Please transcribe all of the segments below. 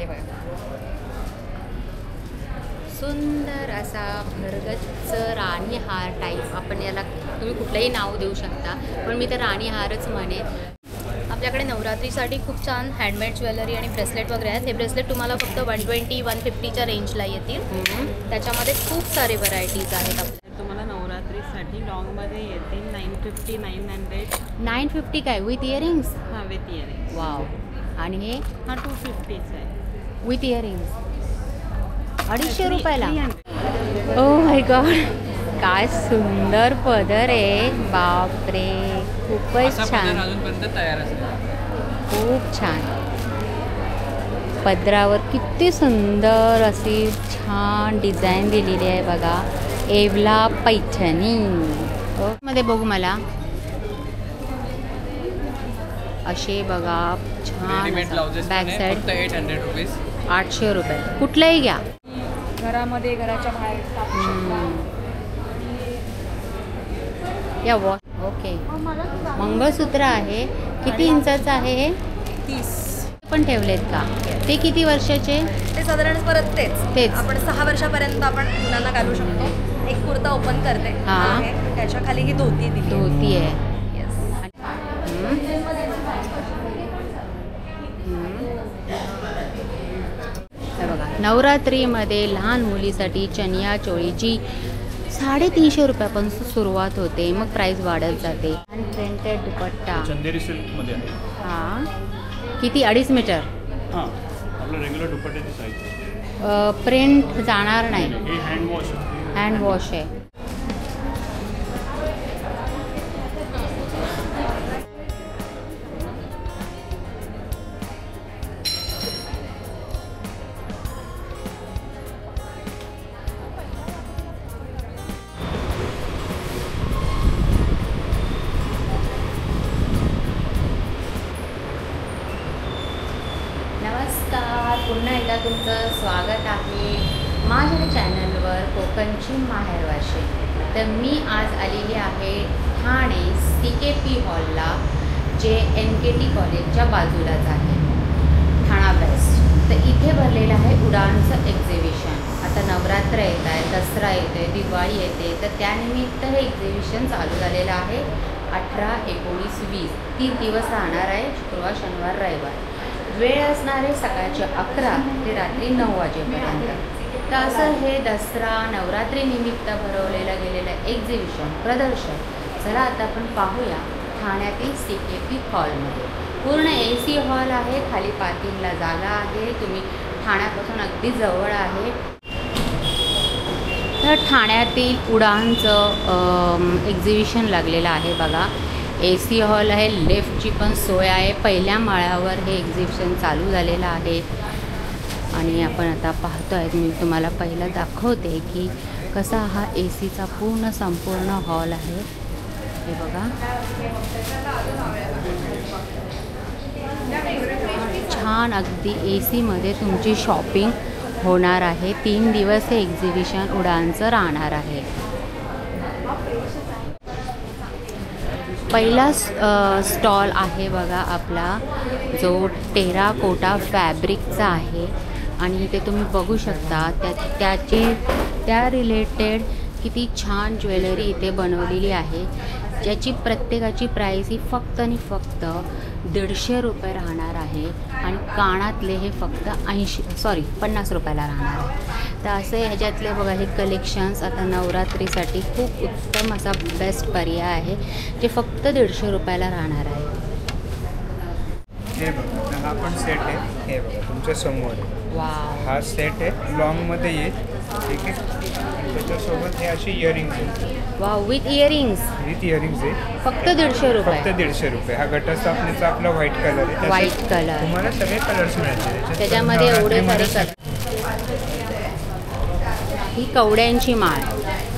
हे बघा, सुंदर असा भरगच्च राणी हार टाईप. आपण याला तुम्ही कुठलंही नाव देऊ शकता, पण मी तर राणी हारच म्हणेन. आपल्याकडे नवरात्रीसाठी खूप छान हँडमेड ज्वेलरी आणि ब्रेसलेट वगैरे आहेत. हे ब्रेसलेट तुम्हाला फक्त 120-150च्या रेंजला येतील. त्याच्यामध्ये खूप सारे व्हरायटीज आहेत. आपल्या तुम्हाला नवरात्रीसाठी लॉंगमध्ये येतील 950, 900. 950 काय विथ इयरिंग्स? हां, विथ इयरिंग्स. वाव. आणि हे हा 250चा आहे विथ इयरिंग्स, 250 रुपयाला. ओ माय गॉड, काय सुंदर पदर आहे. बापरे, खूपच छान. अजूनपर्यंत तयार असेल. खूप छान. पदरावर किती सुंदर अशी छान डिझाईन दिलेली आहे बघा. येवला पैठणी मध्ये बघू मला असे बघा छान. Back side 800 rupees. 800 रुपये. कुठलंही घ्या. घरामध्ये, घराच्या बाहेर टाकू शकता. या वॉच. ओके. मंगळसूत्र आहे. किती इंचाचं आहे हे? 30 पण ठेवलेत का? ते किती वर्षाचे? ते साधारण परत तेच आपण 6 वर्षापर्यंत आपण मुलांना घालू शकतो. एक कुर्ता ओपन करते. हां. त्याच्या खाली ही धोती दिली. धोती आहे. येस. बघा, नवरात्रीमध्ये लहान मुलीसाठी चनिया चोळीची 350 रुपयापासून सुरुवात होते, मग प्राइस वाढत जाते. आणि प्रिंटेड दुपट्टा चंदेरी सिल्कमध्ये आहे. हां. किती? 2.5 मीटर. हां, आपलं रेग्युलर दुपट्ट्याची साईज. प्रिंट जाणार नाही. हे हँड वॉश आहे. हँड वॉश आहे. नमस्कार, पुन्हा एकदा तुमचं स्वागत आहे माझ्या चॅनलवर कोकणची माहेरवाशी. तर मी आज आलेली आहे ठाणे CKP हॉलला, जे NKT कॉलेजच्या बाजूलाच आहे, ठाणा वेस्ट. तर इथे भरलेलं आहे उडानचं एक्झिबिशन. आता नवरात्र येत आहे, दसरा येते, दिवाळी येते, तर त्यानिमित्त हे एक्झिबिशन चालू झालेलं आहे. 18, 19, 20 3 दिवस राहणार आहे, शुक्रवार, शनिवार, रविवार. वेळ असणार आहे सकाळचे 11 ते रात्री 9 वाजेपर्यंत. तर असं हे दसरा नवरात्रीनिमित्त भरवलेलं गेलेलं एक्झिबिशन, प्रदर्शन. चला आता आपण पाहूया ठाण्यातील CKP हॉलमध्ये. पूर्ण AC हॉल आहे, खाली पार्किंगला जागा आहे, तुम्ही ठाण्यापासून अगदी जवळ आहे. तर ठाण्यातील उडानचं एक्झिबिशन लागलेलं आहे बघा. AC हॉल आहे, लिफ्टची पण सोय आहे. पहिल्या माळ्यावर हे एक्झिबिशन चालू झालेलं आहे. आणि आपण आता पाहतो आहे, मी तुम्हाला पहिलं दाखवते की कसा हा ACचा पूर्ण संपूर्ण हॉल आहे. हे बघा, छान अगदी ACमध्ये तुमची शॉपिंग होणार आहे. 3 दिवस हे एक्झिबिशन उडानचं राहणार आहे. पहिला स्टॉल आहे बघा आपला, जो टेराकोटा फॅब्रिकचा आहे. आणि इथे तुम्ही बघू शकता त्या रिलेटेड किती छान ज्वेलरी इथे बनवलेली आहे, ज्याची प्रत्येकाची प्राईस ही फक्त आणि फक्त 150 रुपये राहणार आहे. आणि कानातले हे फक्त 50 रुपयाला राहणार आहे. तर असे ह्याच्यातले बघा हे कलेक्शन्स आता नवरात्रीसाठी खूप उत्तम असा बेस्ट पर्याय आहे, जे फक्त 150 रुपयाला राहणार आहे. हे बघा, हा पण सेट आहे. हे बघा तुमच्या समोर आहे. वाव. हा सेट आहे, लॉंगमध्ये येईल. ठीक आहे. आणि त्याच्यासोबत हे अशी इयरिंग्स आहेत. Wow, with earrings. With earrings आहे. फक्त 150 रुपये. फक्त 150 रुपये. हा घटस्थापनेचा आपला व्हाईट कलर आहे. White colour. तुम्हाला सगळे कलर्स मिळतील त्याच्यामध्ये एवढे सारे कलर. ही कवड्यांची माळ.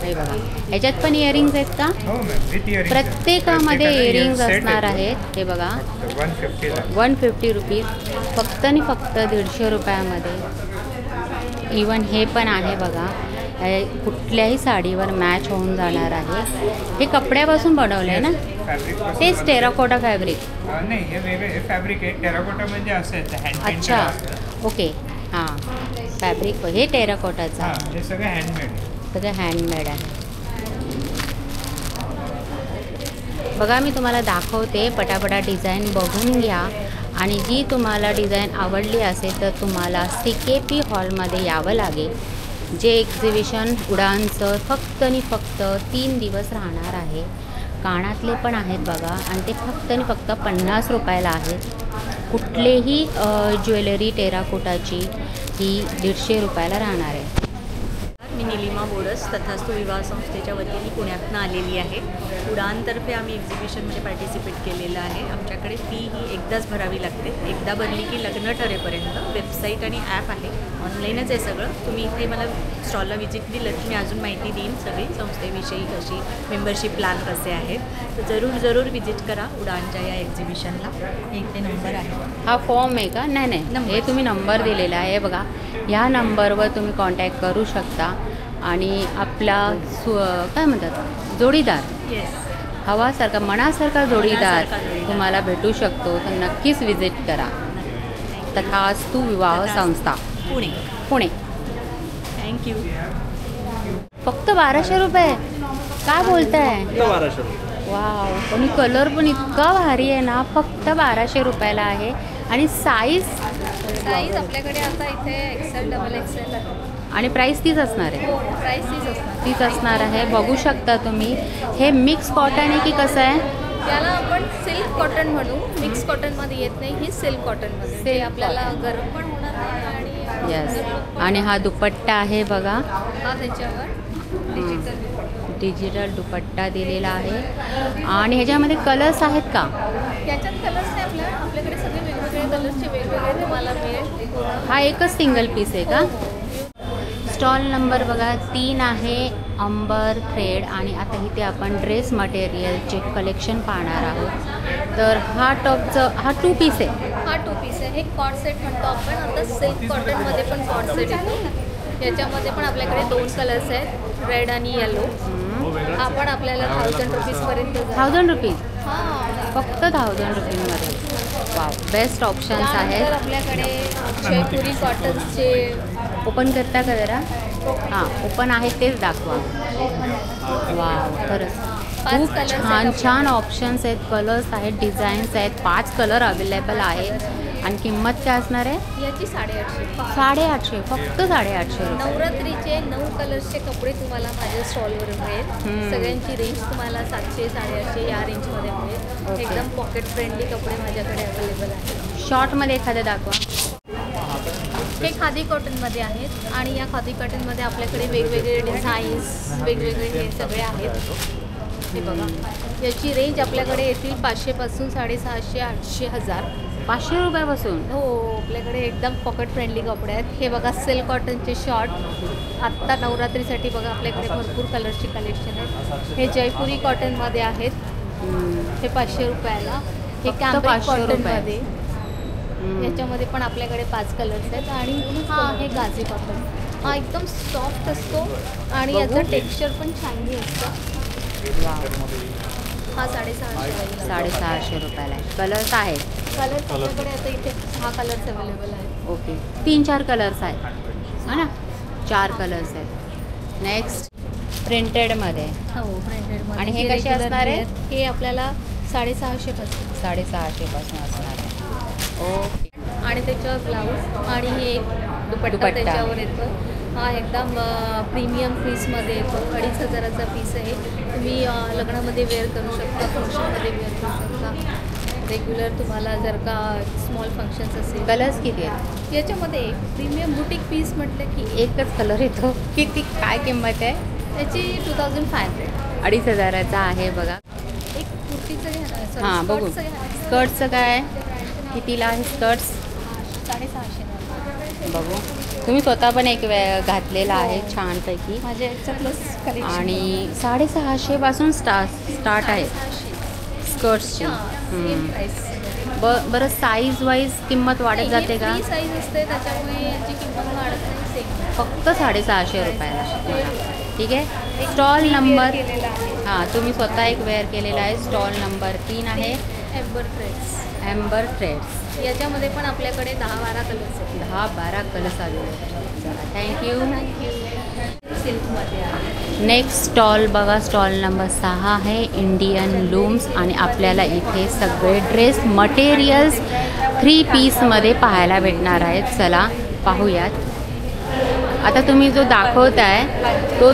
हे बघा, ह्याच्यात पण इयरिंग्स आहेत का? हो मॅम, विथ इयरिंग्स. प्रत्येकामध्ये इयरिंग्स असणार आहेत. हे बघा, 150 रुपीज. फक्त आणि फक्त 150 रुपयामध्ये. इवन हे पण आहे बघा, कुठल्याही साडीवर मॅच होऊन जाणार आहे. हे कपड्यापासून बनवलं आहे ना? तेच टेराकोटा फॅब्रिक. नाही, हे वेगळे फॅब्रिक आहे. टेराकोटा म्हणजे असं आहे, हँड पेंटेड. अच्छा, ओके. हां फॅब्रिक हे टेराकोटाचं हां आहे. हे सगळं हँडमेड आहे. सगळं हँडमेड आहे. बघा मी तुम्हाला दाखवते, पटापटा डिझाईन बघून घ्या आणि जी तुम्हाला डिझाईन आवडली असेल तर तुम्हाला CKP हॉलमध्ये यावं लागेल. जे एक्झिबिशन उडानचं फक्त आणि फक्त 3 दिवस राहणार आहे. कानातले पण आहेत बघा आणि ते फक्त आणि फक्त 50 रुपयाला आहेत. कुठलेही ज्वेलरी टेराकोटाची ही 150 रुपयाला राहणार आहे. मी निलिमा बोरस तथास्तु विवाह संस्थेच्या वतीने पुण्यातनं आलेली आहे. उडानतर्फे आम्ही एक्झिबिशनमध्ये पार्टिसिपेट केलेलं आहे. आमच्याकडे फी ही एकदाच भरावी लागते. एकदा भरली की लग्न ठरेपर्यंत वेबसाईट आणि ॲप आहे, ऑनलाईनच आहे सगळं. तुम्ही इथे मला स्टॉलला व्हिजिट दिलं की मी अजून माहिती देईन सगळी संस्थेविषयी, कशी मेंबरशिप प्लॅन कसे आहेत. तर जरूर व्हिजिट करा उडानच्या या एक्झिबिशनला. इथे नंबर आहे. हा फॉर्म आहे का? नाही हे तुम्ही नंबर दिलेला आहे बघा. ह्या नंबरवर तुम्ही कॉन्टॅक्ट करू शकता आणि आपला काय म्हणतात जोडीदार येस, हवासारखा मनासारखा जोडीदार मनासारखा जोडीदार तुम्हाला भेटू शकतो. तर नक्कीच विजिट करा. तथास्तु विवाह संस्था पुणे. थँक्यू. फक्त 1200 रुपये? काय बोलताय? 1200 रुपये. वाव, आणि कलर पण इतका भारी आहे ना. फक्त 1200 रुपयाला आहे. आणि साईज आपल्याकडे आता इथे XL, XXL आहे. आणि प्राईस तीच असणार आहे? प्राईस तीच असणार आहे. बघू शकता तुम्ही. हे मिक्स कॉटन आहे की कसं आहे? त्याला आपण सिल्क कॉटन म्हणू. मिक्स कॉटनमध्ये येत नाही, ही सिल्क कॉटनमध्ये. ते आपल्याला गरम पण होणार नाही आणि येस. आणि हा दुपट्टा आहे बघा. हा त्याच्यावर डिजिटल दुपट्टा दिलेला आहे. आणि ह्याच्यामध्ये कलर्स आहेत का? त्याच्यात कलर्स नाही आपल्याकडे सगळे वेगवेगळे कलर्सचे वेगवेगळे तुम्हाला मिळेल. हा एकच सिंगल पीस आहे का? स्टॉल नंबर बघा 3 आहे. अंबर थ्रेड. आणि आता इथे आपण ड्रेस मटेरियलचे कलेक्शन पाहणार आहोत. तर हा टॉपचं 2 पीस आहे. हा 2 पीस आहे. हे कॉट सेट म्हणतो आपण. आता सिल्क कॉटनमध्ये पण कॉट सेट येतो. याच्यामध्ये पण आपल्याकडे 2 कलर्स आहेत, रेड आणि येलो. हा पण आपल्याला 1000 रुपीजपर्यंत. 1000 रुपीज? हां, फक्त 1000 रुपीजमध्ये. वाव, बेस्ट ऑप्शन्स आहेत. तर आपल्याकडे जयपुरी कॉटन्सचे ओपन करता का जरा? हां, ओपन आहे तेच दाखवा. वाव, खरंच खूप छान ऑप्शन्स आहेत, कलर्स आहेत, डिझाईन्स आहेत. 5 कलर अवेलेबल आहेत. आणि किंमत काय असणार आहे? याची 850. 850, फक्त 850 रुपये. नवरात्रीचे 9 कलर्सचे कपडे तुम्हाला माझ्या स्टॉलवर मिळेल. सगळ्यांची रेंज तुम्हाला 700, 850 या रेंजमध्ये मिळेल. ओके. एकदम पॉकेट फ्रेंडली कपडे माझ्याकडे अवेलेबल आहेत. शॉर्टमध्ये एखादं दाखवा. हे खादी कॉटनमध्ये आहेत आणि या खादी कॉटनमध्ये आपल्याकडे वेगवेगळे डिझाईन्स, वेगवेगळे हे सगळे आहेत. हे बघा, याची रेंज आपल्याकडे येतील 500 पासून 650, 800, 1000. 500 रुपयापासून? हो, आपल्याकडे एकदम पॉकेट फ्रेंडली कपडे आहेत. हे बघा सिल्क कॉटनचे शॉर्ट. आत्ता नवरात्रीसाठी बघा आपल्याकडे भरपूर कलरची कलेक्शन आहे. हे जयपुरी कॉटनमध्ये आहेत. हे 500 रुपयाला. हे कॅम्ब्रिक कॉटनमध्ये. याच्यामध्ये पण आपल्याकडे 5 कलर्स आहेत. आणि हा हे गाझी कॉटन. हा एकदम सॉफ्ट असतो आणि याचं टेक्स्चर पण छान असतं. हा 650. 650 रुपयाला आहे. कलर्स आहेत? कलर त्याच्याकडे आता इथे 6 कलर्स अवेलेबल आहेत. ओके, 3-4 कलर्स आहेत है ना? 4 कलर्स आहेत. नेक्स्ट प्रिंटेडमध्ये. हो, प्रिंटेडमध्ये. आणि हे कसे असणार आहेत? हे आपल्याला 650 पासून. 650 पासून असणार आहे. ओके. आणि त्याच्यावर ब्लाऊज आणि हे एक दुपट्टा त्याच्यावर येतो. हा एकदम प्रीमियम पीसमध्ये येतो. 2500चा पीस आहे. तुम्ही लग्नामध्ये वेअर करू शकता, फंक्शनमध्ये वेअर करू शकता. रेग्युलर तुम्हाला जर का स्मॉल फंक्शन्स असेल. कलर्स किती आहेत याच्यामध्ये प्रीमियम बुटीक पीस म्हटलं की एकच कलर येतो. किती काय किंमत आहे त्याची? 2500. 2500चा आहे बघा. एक कुर्तीचं घ्या. हां, बघू. स्कर्टचं काय कितीला आहे? स्कर्ट्स 650. बघू. तुम्ही स्वतः पण एक घातलेला आहे छानपैकी. माझ्या प्लस कलेक्शन. आणि 650 पासून स्टार्ट आहे स्कर्ट्सची. बरं, साईज वाईज किंमत वाढत जाते का? साईज असते त्याच्यामुळे याची किंमत वाढत नाही. फक्त 650 रुपयाला. ठीक आहे. स्टॉल नंबर, हां, तुम्ही स्वतः एक वेअर केलेला आहे. स्टॉल नंबर 3 आहे. Amber threads. Amber threads. याच्यामध्ये पण आपल्याकडे 10-12 कलर्स आहेत. 10-12 कलर्स आलेले. चला थँक्यू. सिल्कमध्ये आहे. नेक्स्ट स्टॉल बघा, स्टॉल नंबर 6 आहे इंडियन लूम्स. आणि आपल्याला इथे सगळे ड्रेस मटेरियल्स 3 पीसमध्ये पाहायला भेटणार आहेत. चला पाहूयात. आता तुम्ही जो दाखवताय तो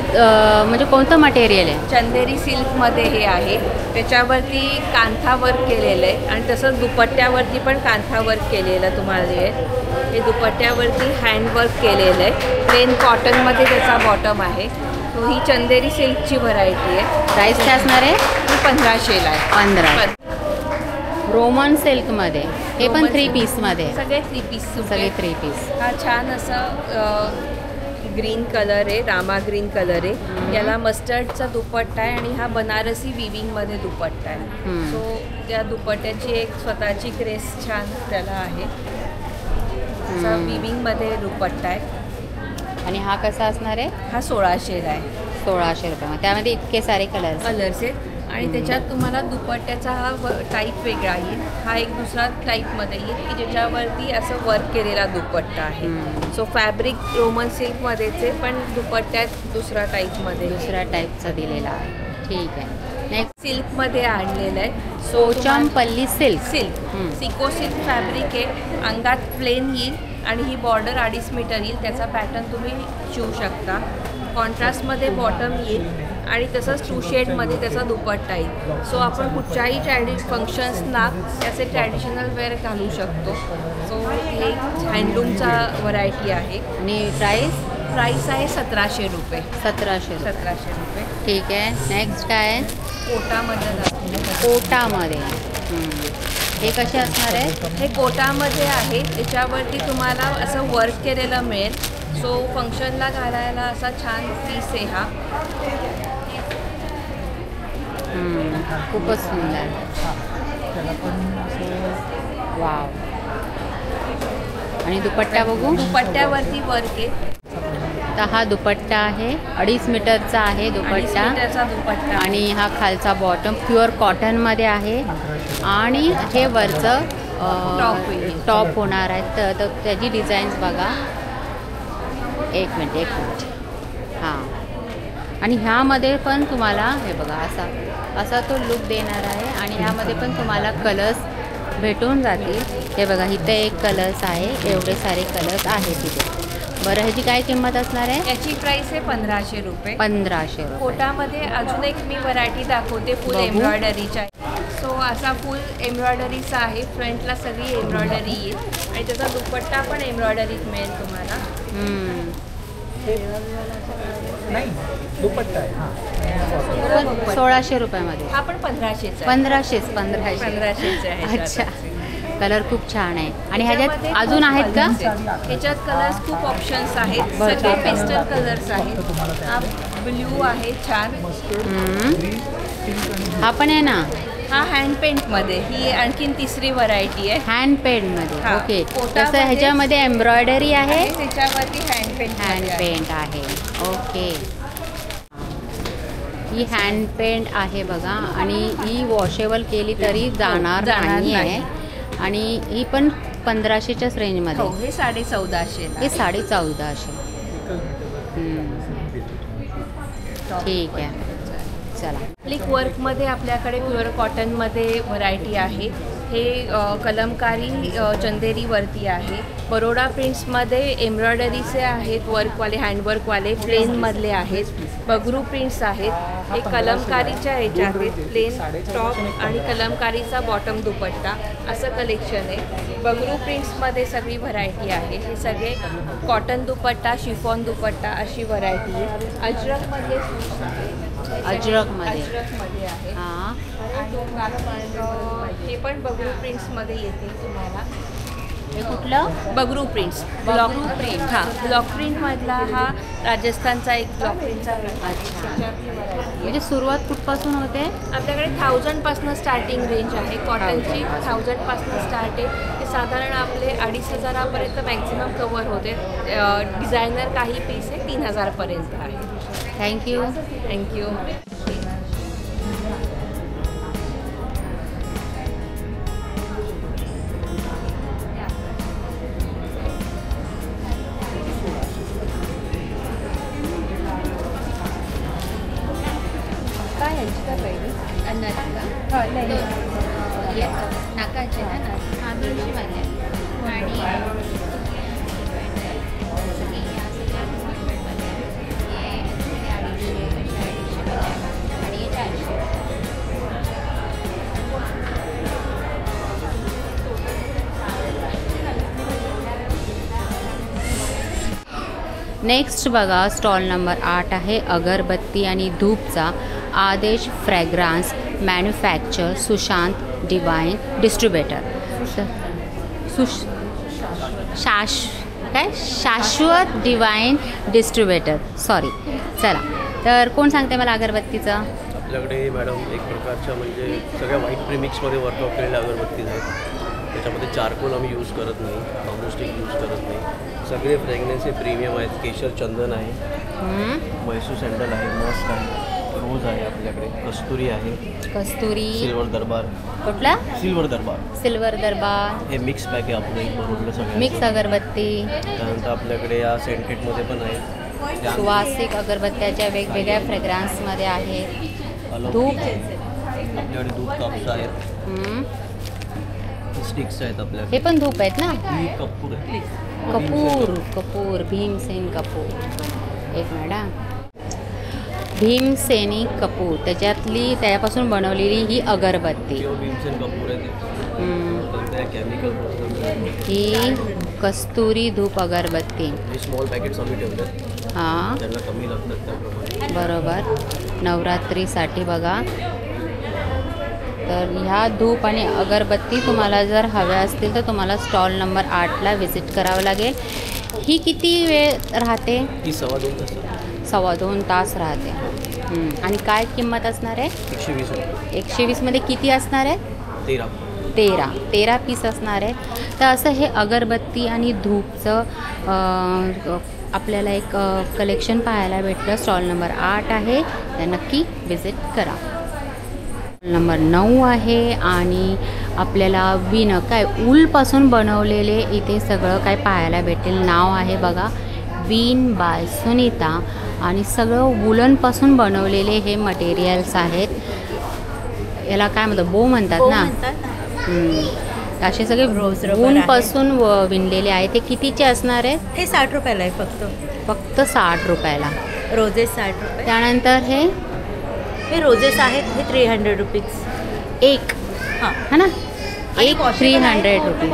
म्हणजे कोणतं मटेरियल आहे? चंदेरी सिल्कमध्ये हे आहे. त्याच्यावरती कांथा वर्क केलेलं आहे आणि तसंच दुपट्ट्यावरती पण कांथा वर्क केलेलं तुम्हाला मिळेल. हे दुपट्ट्यावरती हँडवर्क केलेलं आहे. प्लेन कॉटनमध्ये त्याचा बॉटम आहे. तो ही चंदेरी सिल्कची व्हरायटी आहे. प्राईस काय असणार आहे? ही 1500ला आहे. 15. रोमन सिल्कमध्ये हे पण 3 पीसमध्ये. सगळे 3 पीस. सगळे 3 पीस. हा छान असं ग्रीन कलर आहे, रामा ग्रीन कलर आहे. याला मस्टर्डचा दुपट्टा आहे आणि हा बनारसी विविंगमध्ये दुपट्टा आहे. सो त्या दुपट्ट्याची एक स्वतःची ग्रेस छान त्याला आहे. असा विविंगमध्ये दुपट्टा आहे. आणि हा कसा असणार आहे? हा 1600ला आहे. 1600 रुपयामध्ये. त्यामध्ये इतके सारे कलर्स. आहेत आणि त्याच्यात तुम्हाला दुपट्ट्याचा हा टाईप वेगळा येईल. हा एक दुसरा टाईपमध्ये येईल की ज्याच्यावरती असं वर्क केलेला दुपट्टा आहे. सो फॅब्रिक रोमन सिल्कमध्येच आहे पण दुपट्ट्यात दुसरा टाईपमध्ये दुसऱ्या टाईपचा दिलेला आहे. ठीक आहे. नेक्स्ट सिल्कमध्ये आणलेलं आहे. पोचमपल्ली सिल्क. सिको सिल्क फॅब्रिक आहे. अंगात प्लेन येईल आणि ही बॉर्डर 2.5 मीटर येईल. त्याचा पॅटर्न तुम्ही शिवू शकता. कॉन्ट्रास्टमध्ये बॉटम येईल आणि तसंच 2 शेडमध्ये त्याचा दुपट्टा येईल. सो आपण कुठच्याही फंक्शन्सना त्याचे ट्रॅडिशनल वेअर घालू शकतो. सो हे हँडलूमचा व्हरायटी आहे. आणि प्राईस आहे 1700 रुपये. 1700 रुपये. ठीक आहे. नेक्स्ट काय आहे? कोटामध्ये जाते. कोटामध्ये. हे कसे असणार आहे? हे कोटामध्ये आहे. त्याच्यावरती तुम्हाला असं वर्क केलेलं मिळेल. सो फंक्शनला घालायला असा छान पीस आहे हा. खूपच सुंदर. वाव. आणि दुपट्टा बघू. दुपट्ट्यावरती वर्क आहे. तर हा दुपट्टा आहे. 2.5 मीटरचा आहे दुपट्टा. दुपट्टा आणि हा खालचा बॉटम प्युअर कॉटनमध्ये आहे. आणि हे वरचं टॉप होणार आहे. तर त्याची डिझाईन्स बघा. एक मिनिट. हां. आणि ह्यामध्ये पण तुम्हाला हे बघा असा तो लुक देणार आहे. आणि ह्यामध्ये पण तुम्हाला कलर्स भेटून जातील. हे बघा इथे एक कलर्स आहे. एवढे सारे कलर्स आहेत तिथे. बरं ह्याची काय किंमत असणार आहे? याची प्राईस आहे 1500 रुपये. 1500 रुपये. कोटामध्ये अजून एक मी व्हरायटी दाखवते फुल एम्ब्रॉयडरीच्या. सो असा फुल एम्ब्रॉयडरीचा आहे. फ्रंटला सगळी एम्ब्रॉयडरी येईल आणि त्याचा दुपट्टा पण एम्ब्रॉयडरीत मिळेल तुम्हाला. दुपट्टा आहे. 1600 रुपयामध्ये. हा पण 1500 1500 आहे. अच्छा. कलर खूप छान आहे. आणि ह्याच्यात अजून आहेत का? ह्याच्यात कलर्स खूप ऑप्शन्स आहेत. सगळे पेस्टल कलर्स आहेत. हा ब्ल्यू आहे छान. हा पण आहे ना. हा हँड पेंटमध्ये. ही आणखीन तिसरी व्हरायटी आहे. हँड पेंटमध्ये. हा. ओके. कोटामध्ये तसं ह्याच्यामध्ये एम्ब्रॉयडरी आहे. त्याच्यावरती हँड पेंट आहे. ओके. ही हँड पेंट आहे बघा. आणि ही वॉशेबल केली तरी जाणार नाही आहे. आणि ही पण 1500च्याच रेंजमध्ये. हे 1450. हे 1450. ठीक आहे. चला. क्लिक वर्कमध्ये आपल्याकडे प्युअर कॉटनमध्ये व्हरायटी आहे. हे कलमकारी चंदेरीवरती आहे. बरोडा प्रिंट्समध्ये एम्ब्रॉयडरीचे आहेत. वर्कवाले हँडवर्कवाले प्लेनमधले आहेत. बगरू प्रिंट्स आहेत. हे कलमकारीच्या ह्याच्यात आहेत. प्लेन टॉप आणि कलमकारीचा बॉटम दुपट्टा असं कलेक्शन आहे. बगरू प्रिंट्समध्ये सगळी व्हरायटी आहे. हे सगळे कॉटन दुपट्टा, शिफॉन दुपट्टा अशी व्हरायटी आहे. अजरकमध्ये अजरकमध्ये आहे. हां. हे पण बगरू प्रिंट्समध्ये येतील तुम्हाला. हे कुठलं? बगरू प्रिंट्स. Block print. हां, ब्लॉक प्रिंटमधला हा राजस्थानचा एक ब्लॉक प्रिंटचा. अच्छा. म्हणजे सुरुवात कुठपासून होते? आपल्याकडे 1000पासून स्टार्टिंग रेंज आहे. कॉटनची 1000पासून स्टार्ट आहे. ते साधारण आपले 2500पर्यंत मॅक्झिमम कवर होते. डिझायनर काही पीस आहे 3000पर्यंत आहे. थँक्यू. नथ का नाकाचे ना नथ हा 200 वाले आणि नेक्स्ट बघा स्टॉल नंबर 8 आहे अगरबत्ती आणि धूपचा आदेश फ्रॅग्रान्स मॅन्युफॅक्चर सुशांत डिवाइन डिस्ट्रीब्युटर शाश्वत डिवाइन डिस्ट्रीब्युटर सॉरी. चला तर कोण सांगते मला अगरबत्तीचं? आपल्याकडे मॅडम एक प्रकारच्या म्हणजे सगळ्या व्हाईट प्रीमिक्समध्ये वर्कआउट केलेल्या अगरबत्तीज आहेत. त्याच्यामध्ये चारकोल आम्ही यूज करत नाही, बांबू स्टिक यूज करत नाही. सगळे फ्रेग्रन्स हे प्रीमियम आहेत. केशर चंदन आहे, मैसूर सँडल आहे, मस्क आहे, रोज आहे आपल्याकडे, कस्तुरी आहे, कस्तुरी सिल्वर दरबार. कुठला? सिल्वर दरबार. सिल्वर दरबार हे मिक्स पॅक आहे आपलं एक बरोबर सगळं मिक्स अगरबत्ती. त्यानंतर आपल्याकडे या सेंटेडमध्ये पण आहे सुवासिक अगरबत्त्याच्या वेगवेगळ्या फ्रेग्रन्समध्ये आहेत. धूप आपल्याकडे धूप कप्स आहेत, स्टिक्स आहेत आपल्याकडे. हे पण धूप आहेत ना? ही कपूर आहे. कपूर भीमसेन कपूर. एक मॅडम भीमसेनी कपूर त्याच्यापासून बनवलेली ही अगरबत्ती. भीमसेन कपूर आहे ते केमिकल. ही कस्तुरी धूप अगरबत्ती. हे स्मॉल पॅकेट्स आम्ही ठेवले हां त्यांना कमी लागतात त्याप्रमाणे. बरोबर नवरात्रीसाठी बघा. तर ह्या धूप आणि अगरबत्ती तुम्हाला जर हव्या असतील तर तुम्हाला स्टॉल नंबर 8ला व्हिजिट करावं लागेल. ही किती वेळ राहते? ही 2.5 तास. 2.25 तास राहते. आणि काय किंमत असणार आहे? 120 रुपये. 120मध्ये किती असणार आहे? 13 पीस असणार आहे. तर असं हे अगरबत्ती आणि धूपचं आपल्याला एक कलेक्शन पाहायला भेटलं. स्टॉल नंबर 8 आहे, तर नक्की व्हिजिट करा. नंबर 9 आहे आणि आपल्याला ऊलपासून बनवलेले इथे सगळं काय पाहायला भेटेल. नाव आहे बघा वीन बाय सुनीता आणि सगळं वुलनपासून बनवलेले हे मटेरियल्स आहेत. याला काय म्हणतात? बो म्हणतात ना. असे सगळे ऊनपासून विणलेले आहेत. ते कितीचे असणार आहेत? हे 60 रुपयाला आहे फक्त 60 रुपयाला. रोजेस 60 रुपये. त्यानंतर हे रोजेस आहेत, हे 300 रुपीज एक. हां है ना? एक 300 रुपीज.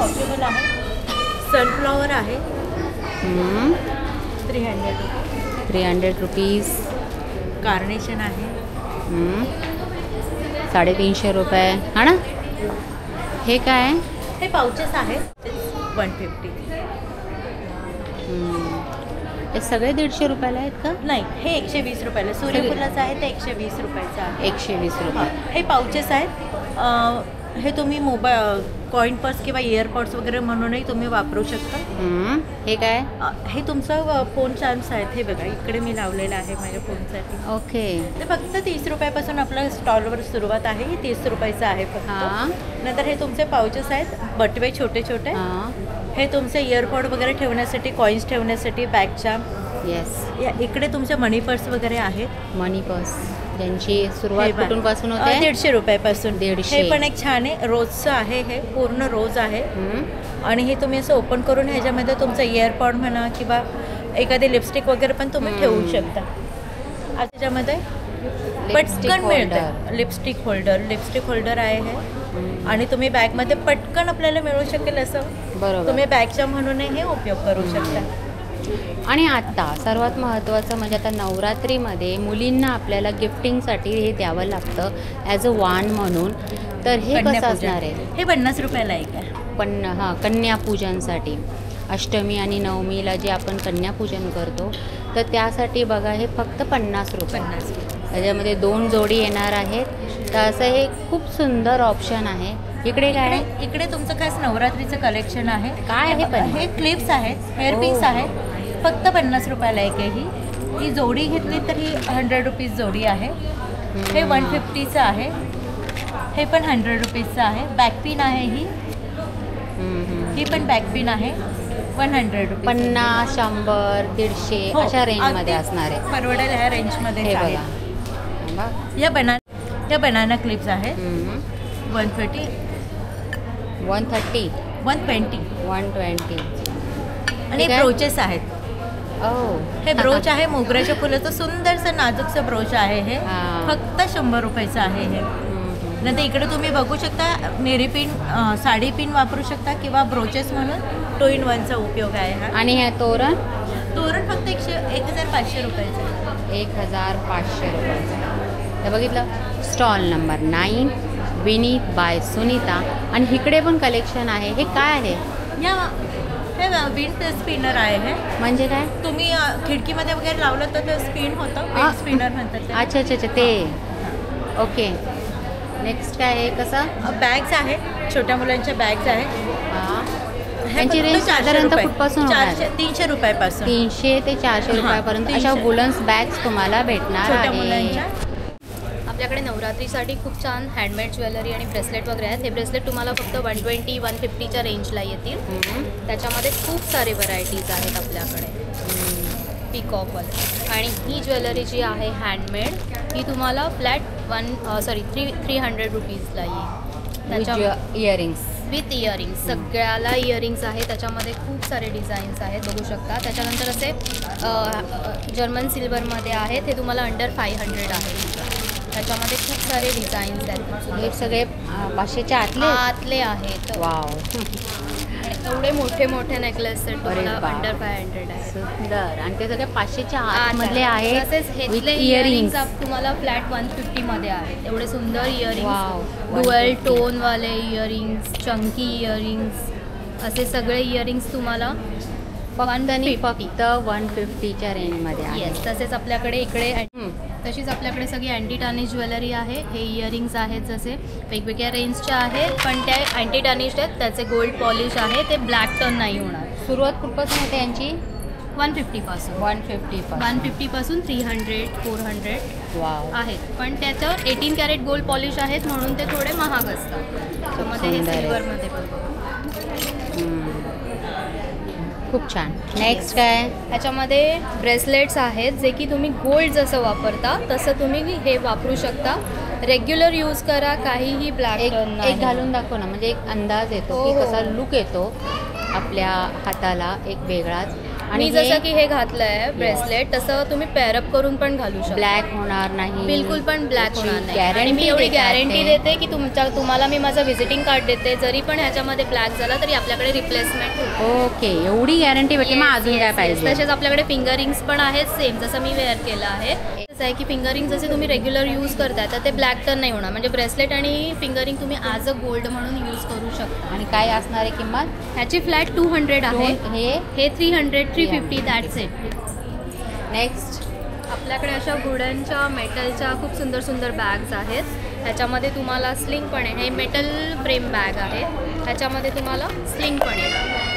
सनफ्लॉवर आहे 300 रुपीज. कार्नेशन आहे 350 रुपये. है ना? हे काय? हे पाउचेस आहेत 150. हे सगळे 150 रुपयाला आहेत का? नाही, हे 120 रुपयाला. सूर्यफुलाचं आहे ते 120 रुपयाचं आहे. 120 रुपये. हे पाउचेस आहेत. हे तुम्ही मोबाईल कॉईन पर्स किंवा इयरपॉड्स वगैरे म्हणूनही तुम्ही वापरू शकता. हे काय? हे तुमचं फोन चार्म्स आहेत. हे बघा इकडे मी लावलेलं आहे माझ्या फोनसाठी. ओके. ते फक्त 30 रुपयापासून आपल्या स्टॉलवर सुरुवात आहे. ही 30 रुपयाचं आहे फक्त. नंतर हे तुमचे पाउचेस आहेत, बटवे छोटे छोटे. हे तुमचे इयरपॉड वगैरे ठेवण्यासाठी, कॉईन्स ठेवण्यासाठी, बॅगच्या. येस. इकडे तुमचे मनी पर्स वगैरे आहेत. मनी पर्स ज्यांची सुरुवात कुठूनपासून होते? 150 रुपयापासून. 150. हे पण एक छान आहे, रोजचं आहे. हे पूर्ण रोज आहे. आणि हे तुम्ही असं ओपन करून ह्याच्यामध्ये तुमचं इयरपॉड म्हणा किंवा एखादी लिपस्टिक वगैरे पण तुम्ही ठेवू शकता. आता त्याच्यामध्ये पटकन मिळतं लिपस्टिक होल्डर आहे हे. आणि तुम्ही बॅगमध्ये पटकन आपल्याला मिळू शकेल असं. बरोबर. तुम्ही बॅगच्या म्हणूनही हे उपयोग करू शकता. आणि आत्ता सर्वात महत्त्वाचं म्हणजे आता नवरात्रीमध्ये मुलींना आपल्याला गिफ्टिंगसाठी हे द्यावं लागतं ॲज अ वाण म्हणून. तर हे कसं असणार आहे? हे 50 रुपयाला एक आहे. कन्यापूजनसाठी अष्टमी आणि नवमीला जे आपण कन्यापूजन करतो तर त्यासाठी बघा हे फक्त 50 रुपये. त्याच्यामध्ये 2 जोडी येणार आहेत. तर असं हे खूप सुंदर ऑप्शन आहे. इकडे काय आहे? इकडे तुमचं खास नवरात्रीचं कलेक्शन आहे. काय आहे पण? हे क्लिप्स आहेत, हेअर पिन्स आहेत. फक्त 50 रुपयाला एक आहे. ही जोडी घेतली तर ही 100 रुपीज जोडी आहे. हे 150चं आहे. हे पण 100 रुपीजचं आहे. बॅकपिन आहे ही पण बॅकपिन आहे 100 रुपीज. 50, 100, 150 अशा रेंजमध्ये असणार आहे. परवडेल ह्या रेंजमध्ये. हे बघा या ह्या बनाना क्लिप्स आहेत 130 130 120 120 आणि ठीक आहे. ब्रोचेस आहेत. हे ब्रोच आहे मोगऱ्याच्या फुलाचं सुंदरसं नाजूकसं ब्रोच आहे हे. हां. फक्त 100 रुपयाचं आहे हे. नंतर इकडे तुम्ही बघू शकता नेरी पिन साडी पिन वापरू शकता किंवा ब्रोचेस म्हणून 2 in 1चा उपयोग आहे हा. आणि हे तोरण तोरण फक्त 1500 रुपयाचं. 1500 रुपयाचं. तर बघितलं stall number 9 Vineet by Sunita. आणि इकडे पण कलेक्शन आहे. हे काय आहे? हे विंड स्पिनर आहे हे. म्हणजे काय? तुम्ही खिडकीमध्ये वगैरे लावलं तर ते स्पिन होतं. विंड स्पिनर म्हणतात ते. अच्छा अच्छा अच्छा ते ओके. नेक्स्ट काय आहे? कसं? बॅग्स आहेत छोट्या मुलांच्या बॅग्स आहेत. हां. यांची रेंज साधारणतः कुठपासून होणार? 300 रुपयापासून 300 ते 400 रुपयापर्यंत अशा वुलन्स बॅग्स तुम्हाला भेटणार छोट्या आहे. मुलांच्या. आपल्याकडे नवरात्रीसाठी खूप छान हँडमेड ज्वेलरी आणि ब्रेसलेट वगैरे आहेत. हे ब्रेसलेट तुम्हाला फक्त 120-150च्या रेंजला येतील. त्याच्यामध्ये खूप सारे व्हरायटीज आहेत आपल्याकडे पिकॉकवाले. आणि ही ज्वेलरी जी आहे हँडमेड ही तुम्हाला फ्लॅट 300 रुपीजला येईल. त्याच्या इयरिंग्स विथ इयरिंग्स सगळ्याला इयरिंग्स आहे. त्याच्यामध्ये खूप सारे डिझाईन्स आहेत बघू शकता. त्याच्यानंतर असे जर्मन सिल्वरमध्ये आहेत. हे तुम्हाला अंडर 500 आहे. त्याच्यामध्ये खूप सारे डिझाईन्स आहेत. हे सगळे 500च्या आतले आहेत. वाव. एवढे मोठे मोठे नेकलेस सेट तुम्हाला अंडर 500 आहे. सुंदर. आणि ते सगळे 500च्या आतमधले आहेत. तसेच विथ हे इयरिंग्स तुम्हाला फ्लॅट 150 मध्ये आहेत. एवढे सुंदर वाव. इयरिंग्स डुअल टोनवाले इयरिंग्स चंकी इयरिंग्स असे सगळे इयरिंग्स तुम्हाला फक्त 150च्या रेंजमध्ये आहे. येस. तसेच आपल्याकडे इकडे तशीच आपल्याकडे सगळी अँटी टार्निश ज्वेलरी आहे. हे इयरिंग्स आहेत जसे वेगवेगळ्या रेंजच्या आहेत पण त्या अँटी टार्निश आहेत. त्याचे गोल्ड पॉलिश आहे. ते ब्लॅक टर्न नाही होणार. सुरुवात कुठपासून होते यांची? 150 पासून 150 पासून 300 400 वाव आहेत. पण त्याच्यावर 18 कॅरेट गोल्ड पॉलिश आहेत म्हणून ते थोडे महाग असतात. त्याच्यामध्ये हे सिल्वरमध्ये पण खूप छान. नेक्स्ट काय? ह्याच्यामध्ये ब्रेसलेट्स आहेत जे की तुम्ही गोल्ड जसं वापरता तसं तुम्ही हे वापरू शकता. रेग्युलर यूज करा. काहीही ब्लॅक एक घालून दाखव ना. म्हणजे एक अंदाज येतो की कसा लुक येतो आपल्या हाताला एक वेगळाच. आणि जसं की हे घातलं आहे ब्रेसलेट तसं तुम्ही पेअरअप करून पण घालू शकता. ब्लॅक होणार नाही. बिलकुल पण ब्लॅक होणार नाही. आणि मी एवढी गॅरंटी देते की तुम्हाला मी माझं व्हिजिटिंग कार्ड देते. जरी पण ह्याच्यामध्ये ब्लॅक झाला तरी आपल्याकडे रिप्लेसमेंट. ओके. एवढी गॅरंटी भेटते. मग अजून काय पाहिजे? तसेच आपल्याकडे फिंगर रिंग्स पण आहेत सेम जसं मी वेअर केलं आहे. आहे की फिंगर रिंग जसे तुम्ही रेग्युलर यूज करताय तर ते ब्लॅक टर्न नाही होणार. म्हणजे ब्रेसलेट आणि फिंगर रिंग तुम्ही ॲज अ गोल्ड म्हणून यूज करू शकता. आणि काय असणार आहे किंमत? ह्याची फ्लॅट 200 आहे. हे 300 350 दॅट्स इट. नेक्स्ट आपल्याकडे अशा वुडनच्या मेटलच्या खूप सुंदर सुंदर बॅग्स आहेत. ह्याच्यामध्ये तुम्हाला स्लिंग पण आहे. हे मेटल फ्रेम बॅग आहे. ह्याच्यामध्ये तुम्हाला स्लिंग पण येणार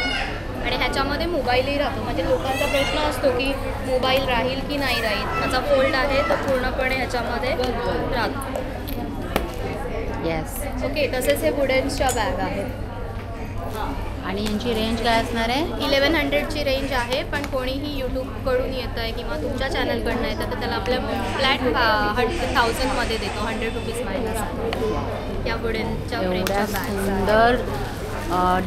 आणि ह्याच्यामध्ये मोबाईलही राहतो. म्हणजे लोकांचा प्रश्न असतो की मोबाईल राहील की नाही राहील. ह्याचा फोल्ड आहे तो पूर्णपणे ह्याच्यामध्ये राहतो. येस. ओके. तसेच हे वुडन्सच्या बॅग आहेत. आणि यांची रेंज काय असणार आहे? 1100ची रेंज आहे. पण कोणीही यूट्यूबकडून येतं आहे किंवा तुमच्या चॅनलकडनं येतं तर त्याला आपल्या फ्लॅट 1000मध्ये देतो. 100 रुपीज मायनस. या वुडनच्या फ्रेमच्या सुंदर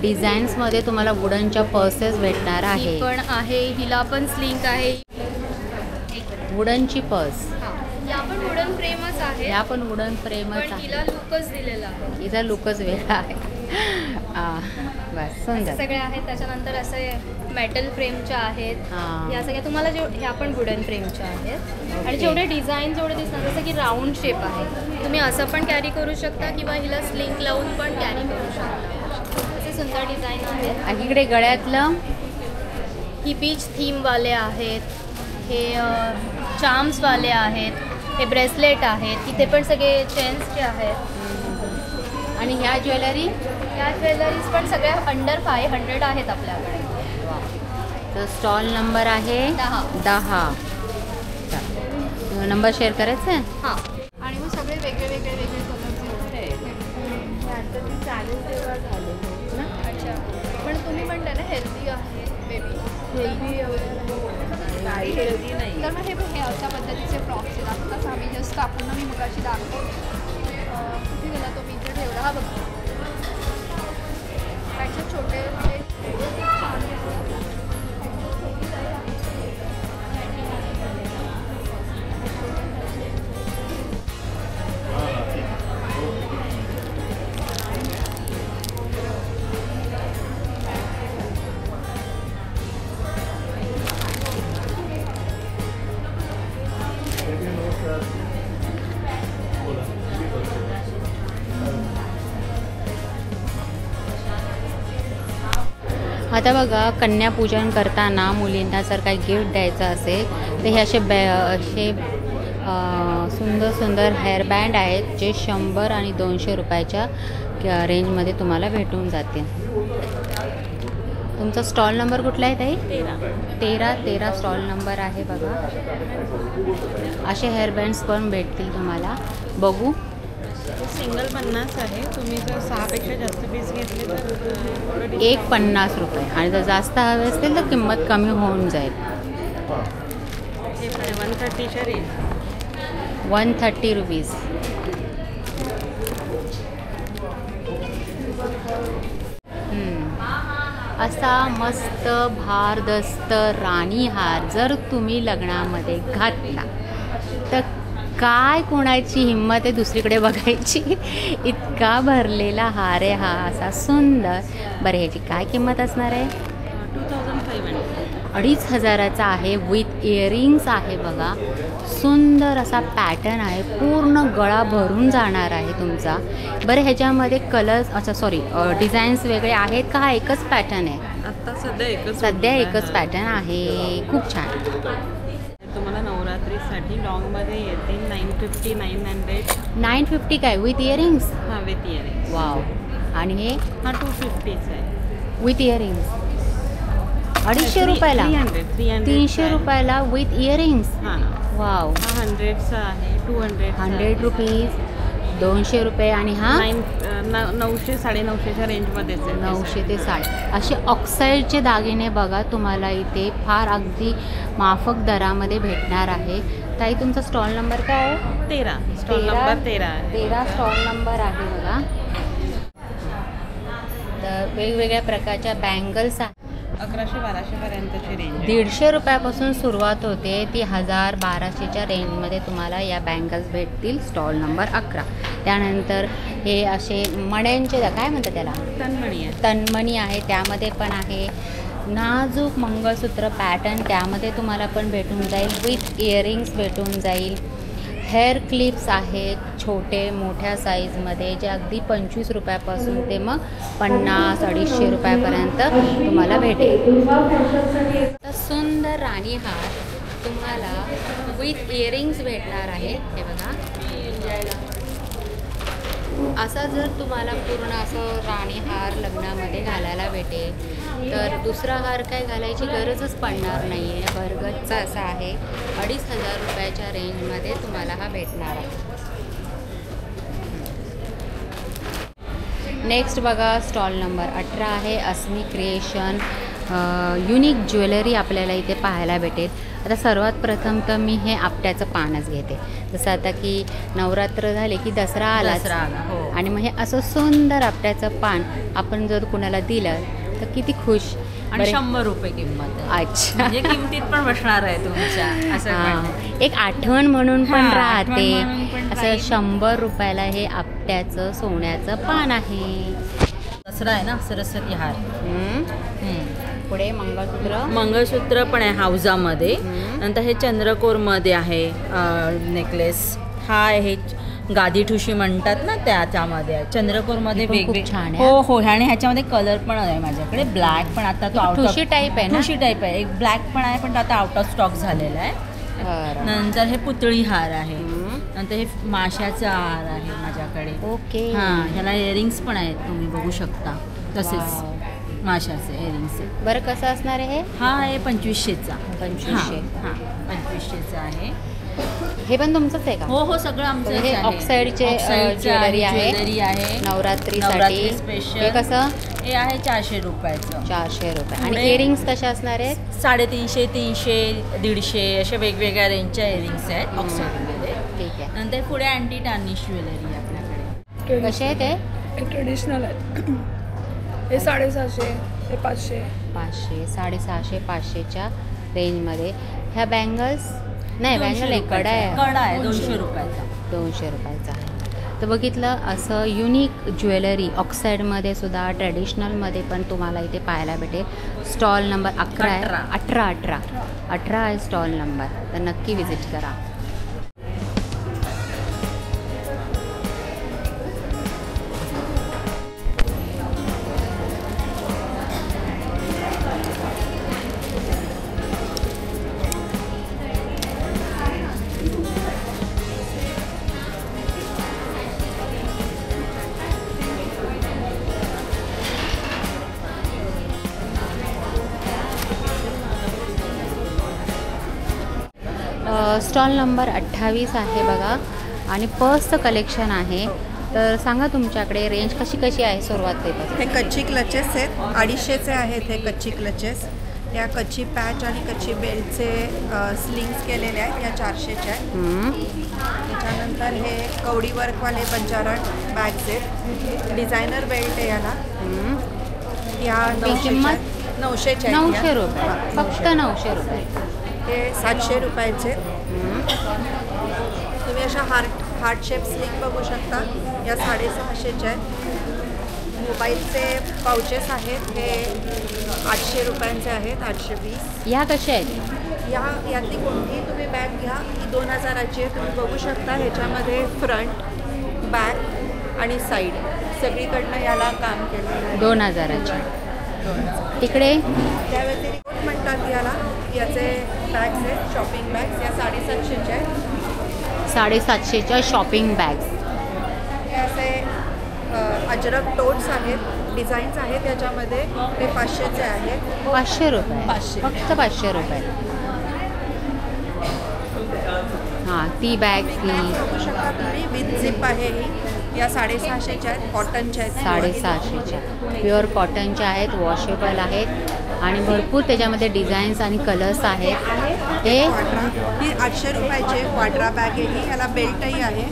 डिझाईन्समध्ये तुम्हाला वुडनच्या पर्सेस भेटणार आहे. पण आहे. हिला पण स्लिंक आहे. वुडनची पर्स. या पण वुडन फ्रेमच आहे. या पण वुडन फ्रेमच पण आहे. हिला लुकच दिलेला आहे. हिचा लुकच वेगळा आहे. बस सुंदर सगळे आहेत. त्याच्यानंतर असे मेटल फ्रेमच्या आहेत. हां. या सगळ्या तुम्हाला ह्या पण वुडन फ्रेमच्या आहेत. आणि जेवढे डिझाईन जेवढे दिसणार जसं की राऊंड शेप आहे तुम्ही असं पण कॅरी करू शकता किंवा हिला स्लिंक लावून पण कॅरी करू शकता. असे सुंदर डिझाईन आहेत. आणि इकडे गळ्यातलं ही बीच थीमवाले आहेत. हे चार्म्सवाले आहेत. हे ब्रेसलेट आहेत. इथे पण सगळे चेन्सचे आहेत. आणि ह्या ज्वेलरी या ज्वेलरीज पण सगळ्या अंडर 500 आहेत आपल्याकडे. तर स्टॉल नंबर आहे 10. नंबर शेअर करायचा आहे? हां. आणि मग सगळे वेगळे वेगळे वेगळे कलरचे चालेल तेव्हा झाले ना. अच्छा. पण तुम्ही म्हणता ना हेल्दी आहे बेबी. हेल्दी नाही तर मग हे अशा पद्धतीचे फ्रॉक्स आहेत. आता आम्ही जस्ट आपण मी मुगाची दाखवतो किती गेला तो मी इथे ठेवला हा बघा. त्याचे छोटे छान आता बघा, कन्यापूजन करताना मुलींना जर काही गिफ्ट द्यायचं असेल तर हे असे सुंदर सुंदर हेअरबँड आहेत जे 100 आणि 200 रुपयाच्या रेंजमध्ये तुम्हाला भेटून जातील. तुमचा स्टॉल नंबर कुठला आहे ताई? 13 स्टॉल नंबर आहे बघा. असे हेअरबँड्स पण भेटतील तुम्हाला. बघू. सिंगल 50 आहे. तुम्ही जर 6 पेक्षा जास्त पीस घेतले तर एक 50 रुपये आणि जर जास्त हवे असतील तर किंमत कमी होऊन जाईल. हे पण 130च्या रेंज. 130 रुपीज. असा मस्त भारदस्त राणी हार जर तुम्ही लग्नामध्ये घातला तर काय कोणाची हिंमत आहे दुसरीकडे बघायची. इतका भरलेला हार आहे हा, असा सुंदर. बरं, ह्याची काय किंमत असणार आहे? 2500चा आहे. विथ इयरिंग्स आहे बघा. सुंदर असा पॅटर्न आहे. पूर्ण गळा भरून जाणार आहे तुमचा. बरं, ह्याच्यामध्ये कलर्स डिझाईन्स वेगळे आहेत का हा एकच पॅटर्न आहे? आता सध्या एकच पॅटर्न आहे. खूप छान. तुम्हाला नवरात्रीसाठी लॉंगमध्ये येते 950 900. 950 काय विथ इयरिंग्स? हां, विथ इयरिंग्स. वाव. आणि हे? हा 250चा आहे विथ इयरिंग्स. 250 रुपयाला? 300 रुपयाला विथ इयरिंग्स. हां. वाव. हा 100चा आहे. 100 रुपीज. 200 रुपये. आणि हा 900 950च्या रेंजमध्येच आहे. 900 ते 700 असे ऑक्साईडचे दागिने बघा तुम्हाला इथे फार अगदी माफक दरामध्ये भेटणार आहे. ताई, तुमचा स्टॉल नंबर काय आहे? 13. स्टॉल नंबर 13 स्टॉल नंबर आहे बघा. तर वेगवेगळ्या प्रकारच्या बँगल्स आहेत. 1100-1200 पर्यंतची रेंज. 150 रुपयापासून सुरुवात होते ती 1000-1200च्या रेंजमध्ये तुम्हाला या बँगल्स भेटतील. Stall number 11. त्यानंतर हे असे मण्यांचे काय म्हणतात त्याला? तन्मणी आहे. त्यामध्ये पण आहे. नाजूक मंगळसूत्र पॅटर्न त्यामध्ये तुम्हाला पण भेटून जाईल. विथ इयरिंग्स भेटून जाईल. हेअर क्लिप्स आहेत छोटे मोठ्या साईजमध्ये जे अगदी 25 रुपयापासून ते मग 50-250 रुपयापर्यंत तुम्हाला भेटेल. तर सुंदर राणी हार तुम्हाला विथ इयरिंग्स भेटणार आहे. हे बघा, असा जर तुम्हाला पूर्ण असं राणी हार लग्नामध्ये घालायला भेटेल तर दुसरा हार काय घालायची गरजच पडणार नाही आहे. भरगतचा असा आहे. 2500 रुपयाच्या रेंजमध्ये तुम्हाला हा भेटणार आहे. नेक्स्ट बघा, स्टॉल नंबर 18 आहे. अस्मी क्रिएशन. युनिक ज्वेलरी आपल्याला इथे पाहायला भेटेल. आता सर्वात प्रथम तर मी हे आपट्याचं पानच घेते. जसं आता की नवरात्र झाले की दसरा आला आणि मग हे असं सुंदर आपट्याचं पान आपण जर कुणाला दिलं तर किती खुश. आणि 100 रुपये किंमत. अच्छा, म्हणजे किमतीत पण बसणार आहे तुमच्या. असं एक आठवण म्हणून पण राहते. असं 100 रुपयाला हे आपट्याचं सोन्याचं पान आहे. दसरा आहे ना, सरस्वती हार. पुढे मंगळसूत्र पण आहे हाऊजामध्ये. नंतर हे चंद्रकोरमध्ये आहे नेकलेस. हा आहे गादी ठुशी म्हणतात ना त्यामध्ये चंद्रकोरमध्ये छान. हो. आणि ह्याच्यामध्ये कलर पण आहे माझ्याकडे. ब्लॅक पण आता तो ठुशी टाईप आहे. ठुशी टाईप आहे. एक ब्लॅक पण आहे पण आता आउट ऑफ स्टॉक झालेला आहे. नंतर हे पुतळी हार आहे. नंतर हे माशाचा हार आहे माझ्याकडे. ओके. हां, ह्याला इयरिंग्स पण आहेत तुम्ही बघू शकता. तसेच माशाचे इयरिंग्स. बरं, कसं असणार आहे? हा आहे 2500चा. 2500 आहे. हे पण तुमचंच आहे का? हो, सगळं आमचं आहे. ऑक्साईडचे ज्वेलरी आहे नवरात्रीसाठी स्पेशल. हे कसं? हे आहे 400 रुपयाचं. 400 रुपये. आणि इयरिंग्स कशा असणार आहेत? 350, 300, 150 अशा वेगवेगळ्या रेंजच्या इयरिंग्स आहेत ऑक्साईडमध्ये. ठीक आहे. नंतर पुढे अँटी टार्निश ज्वेलरी आपल्याकडे. कसे आहे ते? हे ट्रेडिशनल आहेत. हे 750, हे 500. 500, 650, 500च्या रेंजमध्ये. ह्या बँगल्स नाही, बँगल नाही, कडा आहे. कडा आहे 200 रुपयाचा. 200 रुपयाचा आहे. तर बघितलं असं युनिक ज्वेलरी ऑक्साईडमध्ये सुद्धा, ट्रेडिशनलमध्ये पण तुम्हाला इथे पाहायला भेटेल. स्टॉल नंबर 11 आहे. 18 आहे स्टॉल नंबर. तर नक्की विजिट करा. स्टॉल नंबर 28 आहे बघा. आणि पर्सचं कलेक्शन आहे. तर सांगा तुमच्याकडे रेंज कशी आहे सुरुवातीपासून? हे कच्ची क्लचेस आहेत, 250चे आहेत. हे कच्ची क्लचेस, या कच्ची पॅच आणि कच्ची बेल्टचे स्लिंग्स केलेले आहेत, या 400च्या आहेत. त्याच्यानंतर हे कवडी वर्कवाले बंजारा बॅग्स आहेत. डिझायनर बेल्ट आहे याला. या 900च्या 900 रुपये, फक्त 900 रुपये. हे 700 रुपयाचे. तुम्ही अशा हार्ट शेप स्लिंग बघू शकता, या 650च्या आहेत. मोबाईलचे पाउचेस आहेत, हे 800 रुपयांचे आहेत, 820. या कशा आहेत? यातली कोणतीही तुम्ही बॅग घ्या, ही 2000ची आहे. तुम्ही बघू शकता ह्याच्यामध्ये फ्रंट, बॅक आणि साईड सगळीकडनं याला काम केलेलं आहे. 2000ची. तिकडे त्या व्यतिरिक्त म्हणतात याला, याचे बॅग्स आहेत, शॉपिंग बॅग्स, या 750च्या आहेत. 750च्या शॉपिंग बॅग्स. हे असे अजरक टोट्स आहेत, डिझाईन्स आहेत त्याच्यामध्ये. ते 500चे आहेत. 500 रुपये, फक्त 500 रुपये. हां, ती बॅग बघू शकता तुम्ही, विथ झिप आहे ही. या 650च्या आहेत, कॉटनच्या आहेत. 650च्या प्युअर कॉटनच्या आहेत, वॉशेबल आहेत आणि भरपूर त्याच्यामध्ये डिझाईन्स आणि कलर्स आहेत. हे 800 रुपयाचे क्वाड्रा बॅग आहे ही. याला बेल्टही आहे.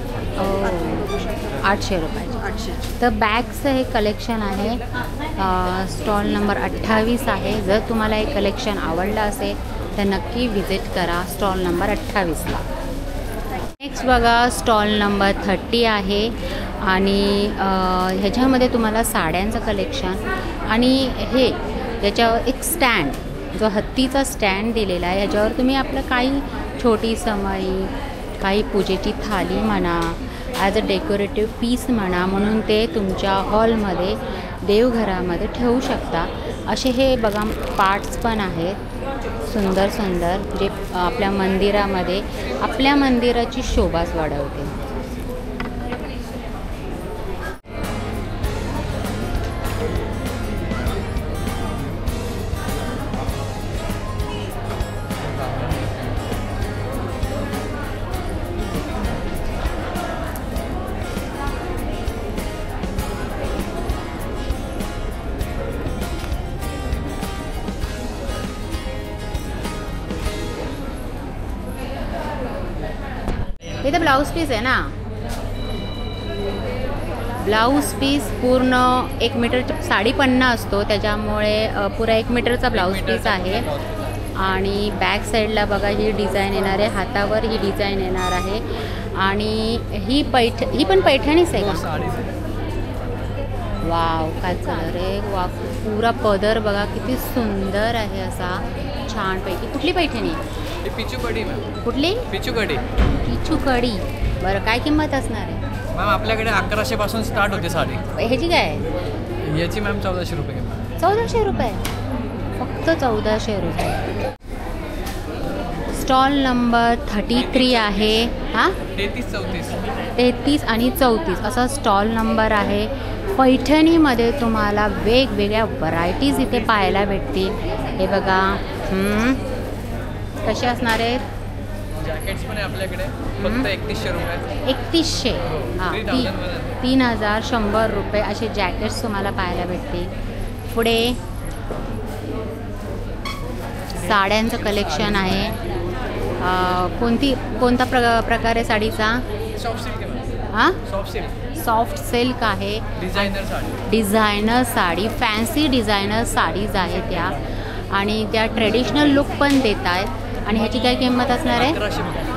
800 रुपयाचे. 800. तर बॅगचं हे कलेक्शन आहे. स्टॉल नंबर 28 आहे. जर तुम्हाला हे कलेक्शन आवडलं असेल तर नक्की व्हिजिट करा स्टॉल नंबर 28ला. नेक्स्ट बघा, स्टॉल नंबर 30 आहे. आणि ह्याच्यामध्ये तुम्हाला साड्यांचं कलेक्शन आणि हे याच्यावर एक स्टँड, जो हत्तीचा स्टँड दिलेला आहे. ह्याच्यावर तुम्ही आपलं काही छोटी समई, काही पूजेची थाली म्हणा, ॲज अ डेकोरेटिव्ह पीस म्हणा, म्हणून ते तुमच्या हॉलमध्ये, देवघरामध्ये ठेवू शकता. असे हे बघा पार्ट्स पण आहेत, सुंदर सुंदर, जे आपल्या मंदिरामध्ये आपल्या मंदिराची शोभाच वाढवते. हे तर ब्लाऊज पीस आहे ना. ब्लाऊज पीस पूर्ण 1 मीटर साडी पन्ना असतो, त्याच्यामुळे पुरा 1 मीटरचा ब्लाऊज पीस आहे. आणि बॅक साईडला बघा ही डिझाईन येणार आहे, हातावर ही डिझाईन येणार आहे. आणि ही पण पैठणीच आहे का? वाव, काय कलर आहे. वा, पुरा पदर बघा किती सुंदर आहे असा, छानपैकी. कुठली पैठणी? पिचूकडी. कुठली? पिचूकडी. पिचूकडी. बरं, काय किंमत असणार आहे मॅम? आपल्याकडे 1100 पासून स्टार्ट होते साडी. ह्याची काय? याची मॅम 1400 रुपये किंमत. 1400 रुपये, फक्त 1400 रुपये. स्टॉल नंबर 33 आहे. हां, 33 आणि 34 असा स्टॉल नंबर आहे. पैठणीमध्ये तुम्हाला वेगवेगळ्या व्हरायटीज इथे पाहायला भेटतील. हे बघा, कसे असणार आहेत? जॅकेट्स पण आहे आपल्याकडे, फक्त 3100 रुपये. 3100. हां, 3100 रुपये असे जॅकेट्स तुम्हाला पाहायला भेटतील. पुढे साड्यांचं कलेक्शन आहे. कोणता प्रकार आहे साडीचा? Soft silk. हां, सॉफ्ट सिल्क आहे, designer sari, designer sari, fancy designer sarees आहेत त्या आणि त्या ट्रेडिशनल लुक पण देत आहेत. आणि ह्याची काय किंमत असणार आहे?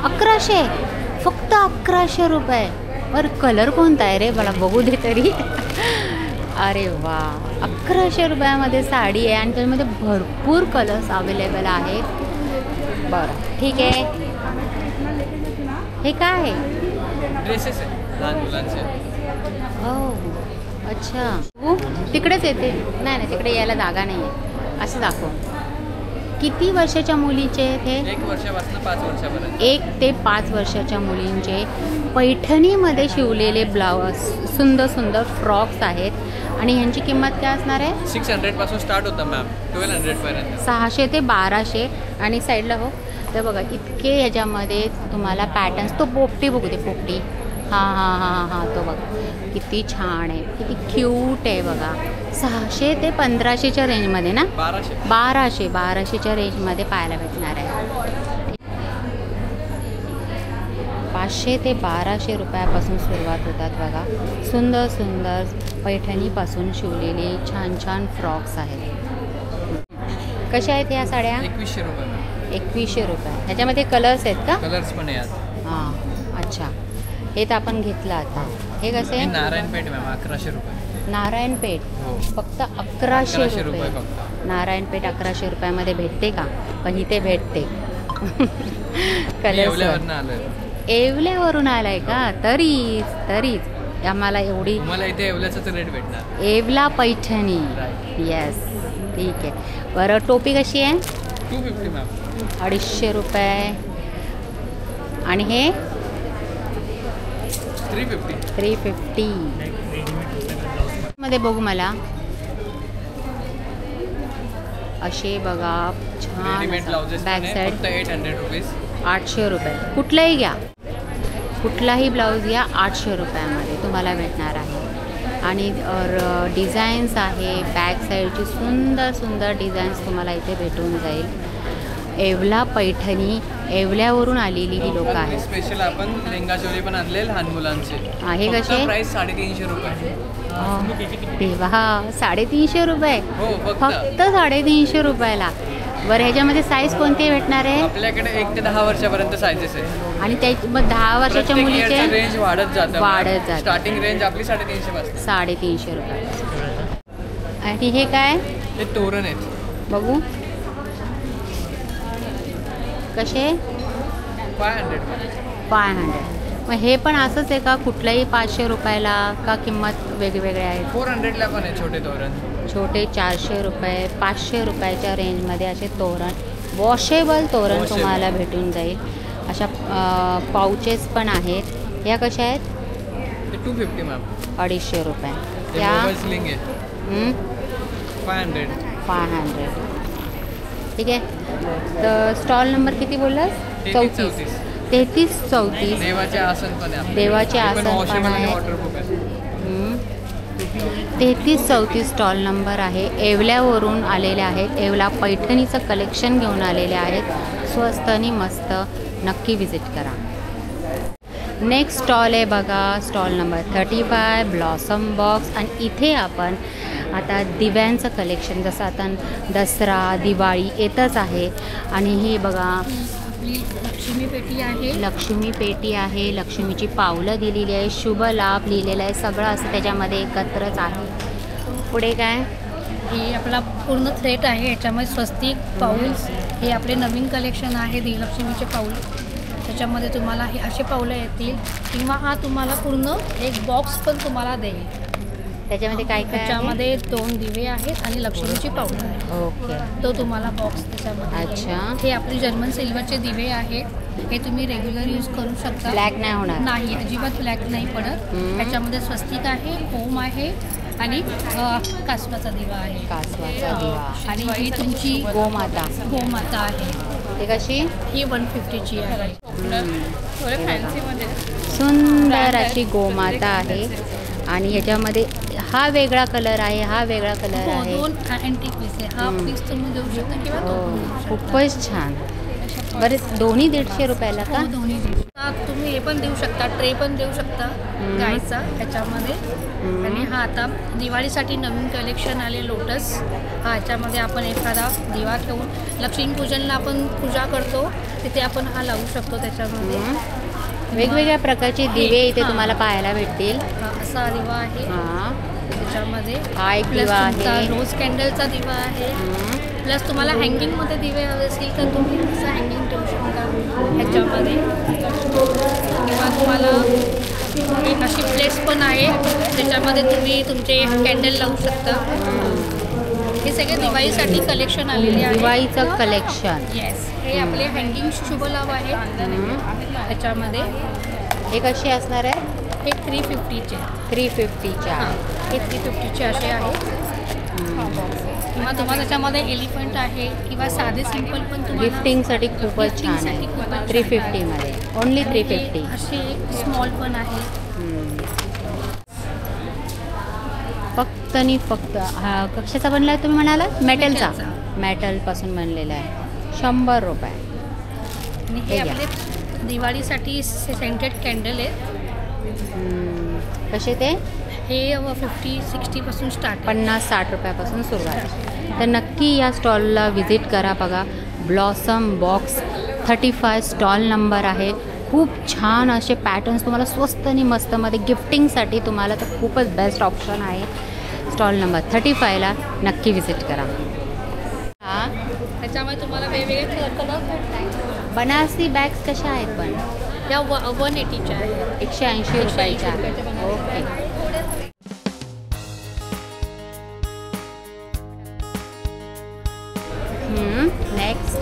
1100, फक्त 1100 रुपये. बरं कलर कोणता आहे रे, मला बघू दे तरी. अरे वा, 1100 रुपयामध्ये साडी आहे आणि त्यामध्ये भरपूर कलर्स अवेलेबल आहेत. बरं ठीक आहे. हे काय आहे? ड्रेसेस आहे लहान मुलांचे. हो अच्छा, तिकडेच येते. नाही तिकडे यायला जागा नाही आहे. असं दाखव. किती वर्षाच्या मुलीचे हे? 1 वर्षापासून 5 वर्षापर्यंत. 1 ते 5 वर्षाच्या मुलींचे पैठणीमध्ये शिवलेले ब्लाउज, सुंदर सुंदर फ्रॉक्स आहेत आणि ह्यांची किंमत काय असणार आहे? 600 पासून स्टार्ट होतं मॅम, 1200 पर्यंत. 600 ते 1200. आणि साईडला हो तर बघा इतके ह्याच्यामध्ये तुम्हाला पॅटर्न्स. तो पोपटी बघू दे, पोपटी. हां हां हां हां तो बघा किती छान आहे, किती क्यूट आहे बघा. 600 ते 1500च्या रेंजमध्ये ना? 1200च्या रेंजमध्ये पाहायला भेटणार आहे. 500 ते 1200 रुपयापासून सुरुवात होतात बघा. सुंदर सुंदर पैठणीपासून शिवलेले छान छान फ्रॉक्स आहेत. कशा आहेत ह्या साड्या? 2100 रुपये मॅम. 2100 रुपये. ह्याच्यामध्ये कलर्स आहेत का? कलर्स पण आहेत. हां अच्छा, हे तर आपण घेतलं आता. हे कसे? नारायणपेठ मॅम, 1100 रुपये. नारायणपेठ हो. फक्त 1100 रुपये. फक्त नारायणपेठ 1100 रुपयामध्ये भेटते का? पण इथे भेटते. येवल्यावरून आलोय. येवल्यावरून आलाय का? तरीच आम्हाला एवढी. तुम्हाला इथे येवल्याचाच रेट भेटणार. येवला पैठणी. येस ठीक आहे. बरं टोपी कशी आहे? 250 मॅम. 250 रुपये. आणि हे 350 मध्ये बघू मला. असे बघा छान रेडीमेड ब्लाउजेस बॅक साईड. फक्त 800 रुपीज. 800 रुपये. कुठलाही घ्या, कुठलाही ब्लाऊज घ्या 800 रुपयामध्ये तुम्हाला भेटणार आहे. आणि डिझाईन्स आहे, बॅक साईडची सुंदर सुंदर डिझाईन्स तुम्हाला इथे भेटून जाईल. येवला पैठणी, येवल्यावरून आलेली ही लोक आहेत. स्पेशल आपण लेंगा चोली पण आणले लहान मुलांचे. आहे कसे? प्राइस 350 रुपये. तेव्हा 350 रुपये. हो फक्त 350 रुपयाला. बरं ह्याच्यामध्ये साईज कोणती भेटणार आहे? आपल्याकडे 1 ते 10 वर्षापर्यंत साईजेस आहे. आणि त्या मग 10 वर्षाच्या मुलीचे रेंज वाढत जातं. स्टार्टिंग रेंज आपली 350 पासून. 350 रुपये. आणि हे काय? हे तोरण आहेत. बघू कसे? 500. मग हे पण असंच आहे का? कुठल्याही 500 रुपयाला का किंमत वेगवेगळ्या आहेत? 400ला पण आहे छोटे तोरण. छोटे 400 रुपये, 500 रुपयाच्या रेंजमध्ये असे तोरण, वॉशेबल तोरण तुम्हाला भेटून जाईल. अशा पाउचेस पण आहेत. या कशा आहेत? 250 मॅम. 250 रुपये. या स्लिंग आहे 500. ठीक आहे. तर स्टॉल नंबर किती बोललास? 34. 33-34. देवाचे आसन पण आहे. देवाचे आसन पण आहे. 33-34 स्टॉल नंबर आहे. येवल्यावरून आलेले आहेत. येवला पैठणीचं कलेक्शन घेऊन आलेले आहेत. स्वस्त आणि मस्त. नक्की विजिट करा. नेक्स्ट स्टॉल आहे बघा, स्टॉल नंबर 35 ब्लॉसम बॉक्स. आणि इथे आपण आता दिव्यांचं कलेक्शन, जसं आता दसरा दिवाळी येतच आहे. आणि हे बघा आपली लक्ष्मी पेटी आहे. लक्ष्मी पेटी आहे. लक्ष्मीची पावलं दिलेली आहे. शुभ लाभ लिहिलेलं आहे. सगळं असं त्याच्यामध्ये एकत्रच आहे. पुढे काय? हे आपला पूर्ण थ्रेट आहे. याच्यामध्ये स्वस्तिक पाऊल्स हे आपले नवीन कलेक्शन आहे. लक्ष्मीचे पाऊल त्याच्यामध्ये तुम्हाला हे असे पावलं येतील किंवा हा तुम्हाला पूर्ण एक बॉक्स पण तुम्हाला देईल. त्याच्यामध्ये काय काय? त्याच्यामध्ये 2 दिवे आहेत आणि लक्ष्मीची पावलं आहे. ओके. तो तुम्हाला बॉक्स त्याच्यामध्ये. अच्छा. हे आपले जर्मन सिल्वरचे दिवे आहेत. हे तुम्ही रेग्युलर यूज करू शकता. ब्लॅक नाही होणार? नाही, अजिबात ब्लॅक नाही पडत. त्याच्यामध्ये स्वस्तिक आहे, ओम आहे आणि कासवाचा दिवा आहे. कासवाचा दिवा. आणि ही तुमची गोमाता आहे. ते कशी? ही 150ची आहे. सुंदर अशी गोमाता आहे. आणि ह्याच्यामध्ये हा वेगळा कलर आहे, हा वेगळा कलर आहे. 2 अँटिक पीस आहे. हा पीस तुम्ही देऊ शकता किंवा खूपच छान. बरं दोन्ही 150 रुपयाला का? दोन्ही तुम्ही हे पण देऊ शकता, ट्रे पण देऊ शकता गायचा ह्याच्यामध्ये. आणि हा आता दिवाळीसाठी नवीन कलेक्शन आले लोटस. हा ह्याच्यामध्ये आपण एखादा दिवा ठेवून लक्ष्मीपूजनला आपण पूजा करतो तिथे आपण हा लावू शकतो. त्याच्यामध्ये वेगवेगळ्या प्रकारचे दिवे इथे तुम्हाला पाहायला भेटतील. असा दिवा आहे. त्याच्यामध्ये हा एक दिवा आहे, रोज कॅन्डलचा दिवा आहे. प्लस तुम्हाला हँगिंगमध्ये दिवे हवे असतील तर तुम्ही असं हँगिंग ठेवू शकता ह्याच्यामध्ये. किंवा तुम्हाला एक अशी प्लेस पण आहे त्याच्यामध्ये तुम्ही तुमचे कॅन्डल लावू शकता. हे सगळे दिवाळीसाठी कलेक्शन आलेले आहे. दिवाळीचं कलेक्शन. येस, हे आपले हँगिंग शुभलाभ आहे ह्याच्यामध्ये. हे कसे असणार आहे? हे 350चे. 350च्या. हे 350चे असे आहेत. किंवा तुम्हाला त्याच्यामध्ये एलिफंट आहे किंवा साधे सिंपल पण तुम्हाला गिफ्टिंगसाठी खूपच छान आहे. 350मध्ये ओनली 350. असे स्मॉल पण आहे. फक्त आणि फक्त हा कशाचा बनला आहे तुम्ही म्हणाला? मेटलचा. मेटलपासून बनलेला आहे. 100 रुपये. आणि हे आपले दिवाळीसाठी सेंटेड कॅन्डल आहेत. कसे ते? हे 50-60 पासून स्टार्ट. 50-60 रुपयापासून सुरुवात. तर नक्की या स्टॉलला व्हिजिट करा. बघा, ब्लॉसम बॉक्स 35 स्टॉल नंबर आहे. खूप छान असे पॅटर्न्स तुम्हाला स्वस्त आणि मस्तमध्ये गिफ्टिंगसाठी तुम्हाला तर खूपच बेस्ट ऑप्शन आहे. स्टॉल नंबर 35ला नक्की व्हिजिट करा. हां, त्याच्यामुळे तुम्हाला वेगवेगळे कलर भेटतात. बनारसी बॅग्स कशा आहेत पण? या 180च्या आहेत. 180 रुपयाच्या. ओके. नेक्स्ट.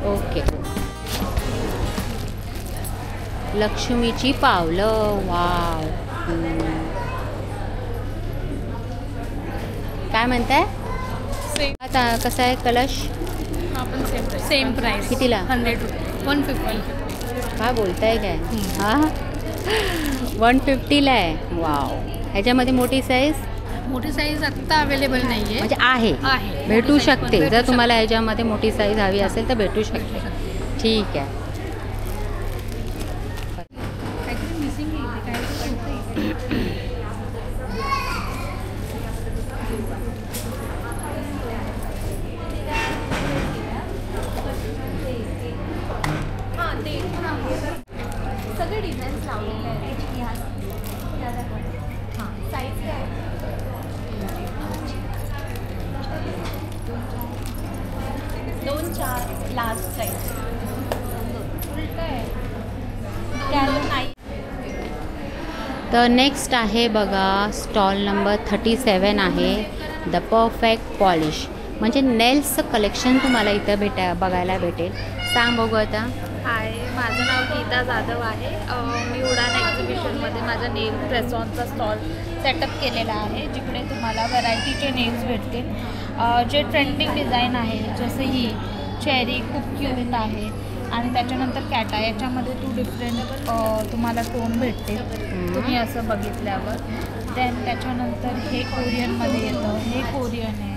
ओके. लक्ष्मीची पावलं. वाव. काय म्हणताय? आता कसा आहे कलश? Same price. कितीला? 100 रुपये. 150. काय बोलताय काय? हां, 150ला आहे. वाव. ह्याच्यामध्ये मोठी साईज? मोठी साईज आत्ता अवेलेबल नाही आहे. म्हणजे आहे, भेटू शकते. जर तुम्हाला ह्याच्यामध्ये मोठी साईज हवी असेल तर भेटू शकते. ठीक आहे. सगळे डिझाईन्स लावलेले आहेत. हां, साईज काय? 2-4 लास्ट साईज. उलट आहे. नाही. तर नेक्स्ट आहे बघा, स्टॉल नंबर 37 आहे. The perfect polish. म्हणजे नेल्सचं कलेक्शन तुम्हाला इथं बघायला भेटेल. सांग बघू आता. हाय, माझं नाव गीता जाधव आहे. मी उडान एक्झिबिशनमध्ये माझा नेल प्रेसॉनचा स्टॉल सेटअप केलेला आहे, जिकडे तुम्हाला व्हरायटीचे नेल्स भेटतील. जे ट्रेंडिंग डिझाईन आहे, जसं ही चेरी खूप क्यूट आहे आणि त्याच्यानंतर कॅटा. याच्यामध्ये 2 डिफरंट तुम्हाला टोन भेटतील तुम्ही असं बघितल्यावर. देन त्याच्यानंतर हे कोरियनमध्ये येतं. हे कोरियन आहे,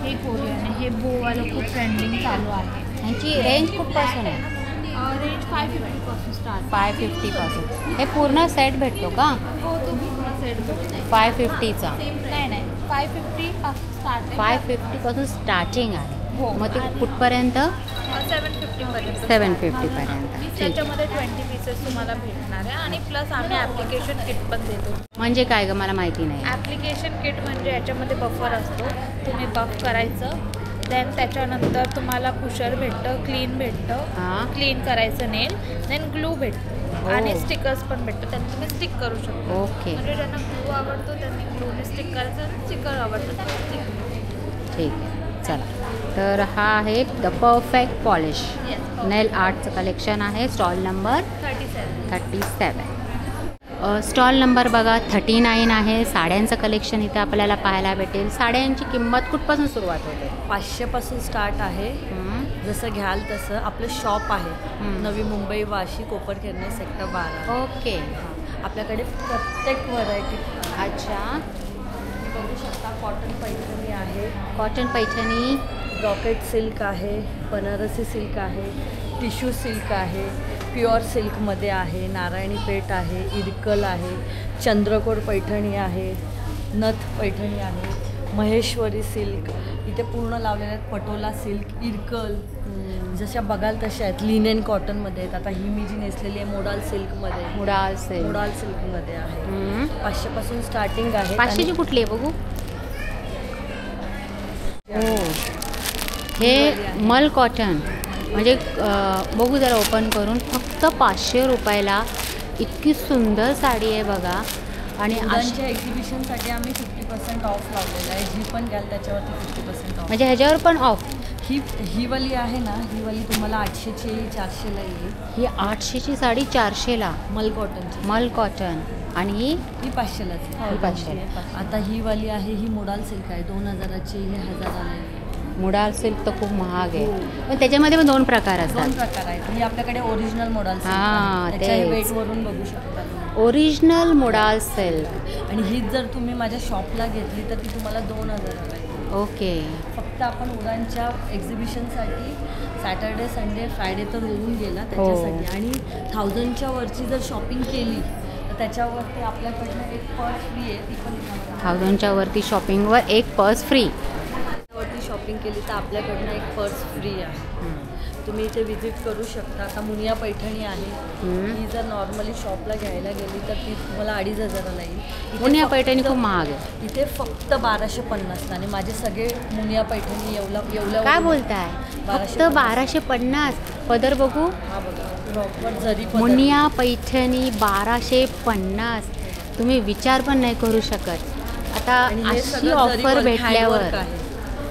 हे कोरियन आहे. हे बोवालं खूप ट्रेंडिंग चालू आहे. ह्यांची रेंज कुठपासून आहे? रेंज 550 पासून स्टार्ट. 550 पासून. हे पूर्ण सेट भेटतो का? हो, तो पूर्ण सेट भेटतो. 550चा? नाही, 550 पासून स्टार्ट आहे. 550 पासून स्टार्टिंग आहे. हो. मग ते कुठपर्यंत? 750 पर्यंत. 750 पर्यंत. त्याच्यामध्ये 20 पीसेस तुम्हाला भेटणार आहे आणि प्लस आम्ही ॲप्लिकेशन किट पण देतो. म्हणजे काय ग, मला माहिती नाही. ॲप्लिकेशन किट म्हणजे याच्यामध्ये बफर असतो. तुम्ही बफ करायचं. देन त्याच्यानंतर तुम्हाला पुशर भेटतं, क्लीन भेटतं, क्लीन करायचं नेल. देन ग्लू भेटतं आणि स्टिकर्स पण भेटतं. त्यांनी तुम्ही स्टिक करू शकता. ओके. म्हणजे ज्यांना ग्लू आवडतो त्यांनी ग्लूने स्टिक करायचं आणि स्टिकर आवडतं त्यांनी स्टिक. ठीक आहे, चला. तर हा आहे द परफेक्ट पॉलिश नेल आर्टचं कलेक्शन आहे. Stall number 37. स्टॉल नंबर बघा 39 आहे. साड्यांचं कलेक्शन इथे आपल्याला पाहायला भेटेल. साड्यांची किंमत कुठपासून सुरुवात होते? 500 पासून स्टार्ट आहे. जसं घ्याल तसं. आपलं शॉप आहे नवी मुंबई, वाशी, कोपरखैरणे, सेक्टर 12. ओके. आपल्याकडे प्रत्येक व्हरायटी. अच्छा. बघू शकता कॉटन पैठणी आहे, कॉटन पैठणी, ब्रॉकेट सिल्क आहे, बनारसी सिल्क आहे, टिश्यू सिल्क आहे, प्युअर सिल्कमध्ये आहे, नारायणी पेठ आहे, इरकल आहे, चंद्रकोर पैठणी आहे, नथ पैठणी आहे, महेश्वरी सिल्क, इथे पूर्ण लावलेले आहेत, पटोला सिल्क, इरकल, जशा बघाल तशा आहेत. लिनेन कॉटनमध्ये आहेत. आता ही मी जी नेसलेली आहे मोडाल सिल्कमध्ये, मुडाल सिल्क, मोडाल सिल्कमध्ये आहे. 500 पासून स्टार्टिंग आहे. 500ची कुठली आहे बघू? हो, हे मल कॉटन म्हणजे बघू जरा ओपन करून, फक्त 500 रुपयाला इतकी सुंदर साडी आहे बघा. आणि मुलांच्या एक्झिबिशनसाठी आम्ही 50% ऑफ लावलेलं आहे. जी पण घ्याल त्याच्यावरती 50% ऑफ. म्हणजे ह्याच्यावर पण ऑफ. ही वाली आहे ना, ही वाली तुम्हाला 800ची येईल, 400ला येईल. ही 800ची साडी 400ला, मल कॉटनची, मल कॉटन. आणि ही 500लाच. ही 500. आता ही वाली आहे, ही मोडाल सिल्क आहे, 2000ची, ही 1000ला आहे. मुडाल सिल्क तर खूप महाग आहे. पण त्याच्यामध्ये पण 2 प्रकार असतात. 2 प्रकार आहेत. ही आपल्याकडे ओरिजिनल मोडाल सिल्क हां, आहे. त्याच्या तेच. वेटवरून बघू शकता. Original मुडाल silk. आणि ही जर तुम्ही माझ्या शॉपला घेतली तर ती तुम्हाला 2000ला येईल. ओके. फक्त आपण उडानच्या एक्झिबिशनसाठी सॅटर्डे संडे फ्रायडे तर होऊन गेला त्याच्यासाठी. आणि 1000च्या वरची जर शॉपिंग केली तर त्याच्यावरती आपल्याकडनं एक पर्स फ्री आहे. ती पण 1000च्या वरती शॉपिंगवर एक पर्स फ्री. वरती शॉपिंग केली तर आपल्याकडनं एक पर्स फ्री आहे. तुम्ही इथे व्हिजिट करू शकता. आता मुनिया पैठणी आहे. ही जर नॉर्मली शॉपला घ्यायला गेली तर ती तुम्हाला 2500ला येईल. मुनिया पैठणी खूप महाग आहे. इथे फक्त 1250. आणि माझे सगळे मुनिया पैठणी एवढ्या काय बोलताय? फक्त 1250. पदर बघू. हा बघा, प्रॉपर जरी मुनिया पैठणी 1250. तुम्ही विचार पण नाही करू शकत. आता अशी ऑफर भेटल्यावर.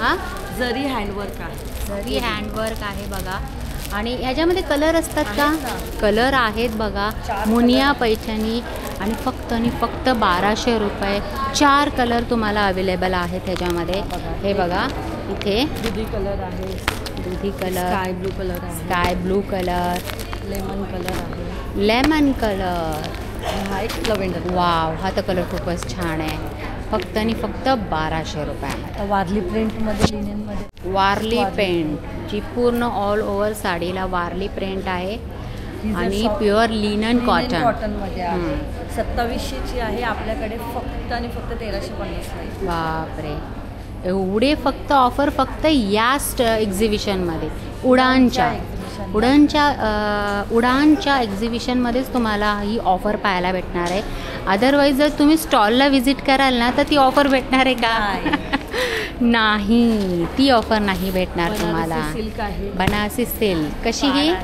हां, जरी हँडवर्क आहे. जरी हँडवर्क आहे बघा. आणि ह्याच्यामध्ये कलर असतात का? कलर आहेत बघा. मुनिया पैठणी आणि फक्त 1200 रुपये. 4 कलर तुम्हाला अवेलेबल आहेत ह्याच्यामध्ये. हे बघा इथे दुधी कलर आहे, दुधी कलर, स्काय ब्लू कलर आहे, sky blue colour, lemon colour आहे, लेमन कलर. हा एक लव्हेंडर. वाव, हा तर कलर खूपच छान आहे. फक्त 1200 रुपयामध्ये. आता वारली प्रिंटमध्ये, लिनेनमध्ये वारली पेंट जी पूर्ण ऑल ओव्हर साडीला वारली प्रिंट आहे. आणि प्युअर लिनन कॉटनमध्ये आहे. 2700ची आहे आपल्याकडे. फक्त आणि फक्त 1350ला आहे. बापरे, एवढे फक्त ऑफर फक्त या एक्झिबिशनमध्ये, उडानच्या एक्झिबिशनमध्येच तुम्हाला ही ऑफर पाहायला भेटणार आहे. अदरवाईज जर तुम्ही स्टॉलला व्हिजिट कराल ना तर ती ऑफर भेटणार आहे का? नाही, ती ऑफर नाही भेटणार तुम्हाला. सिल्क आहे, बनारसी सिल्क. कशी ही?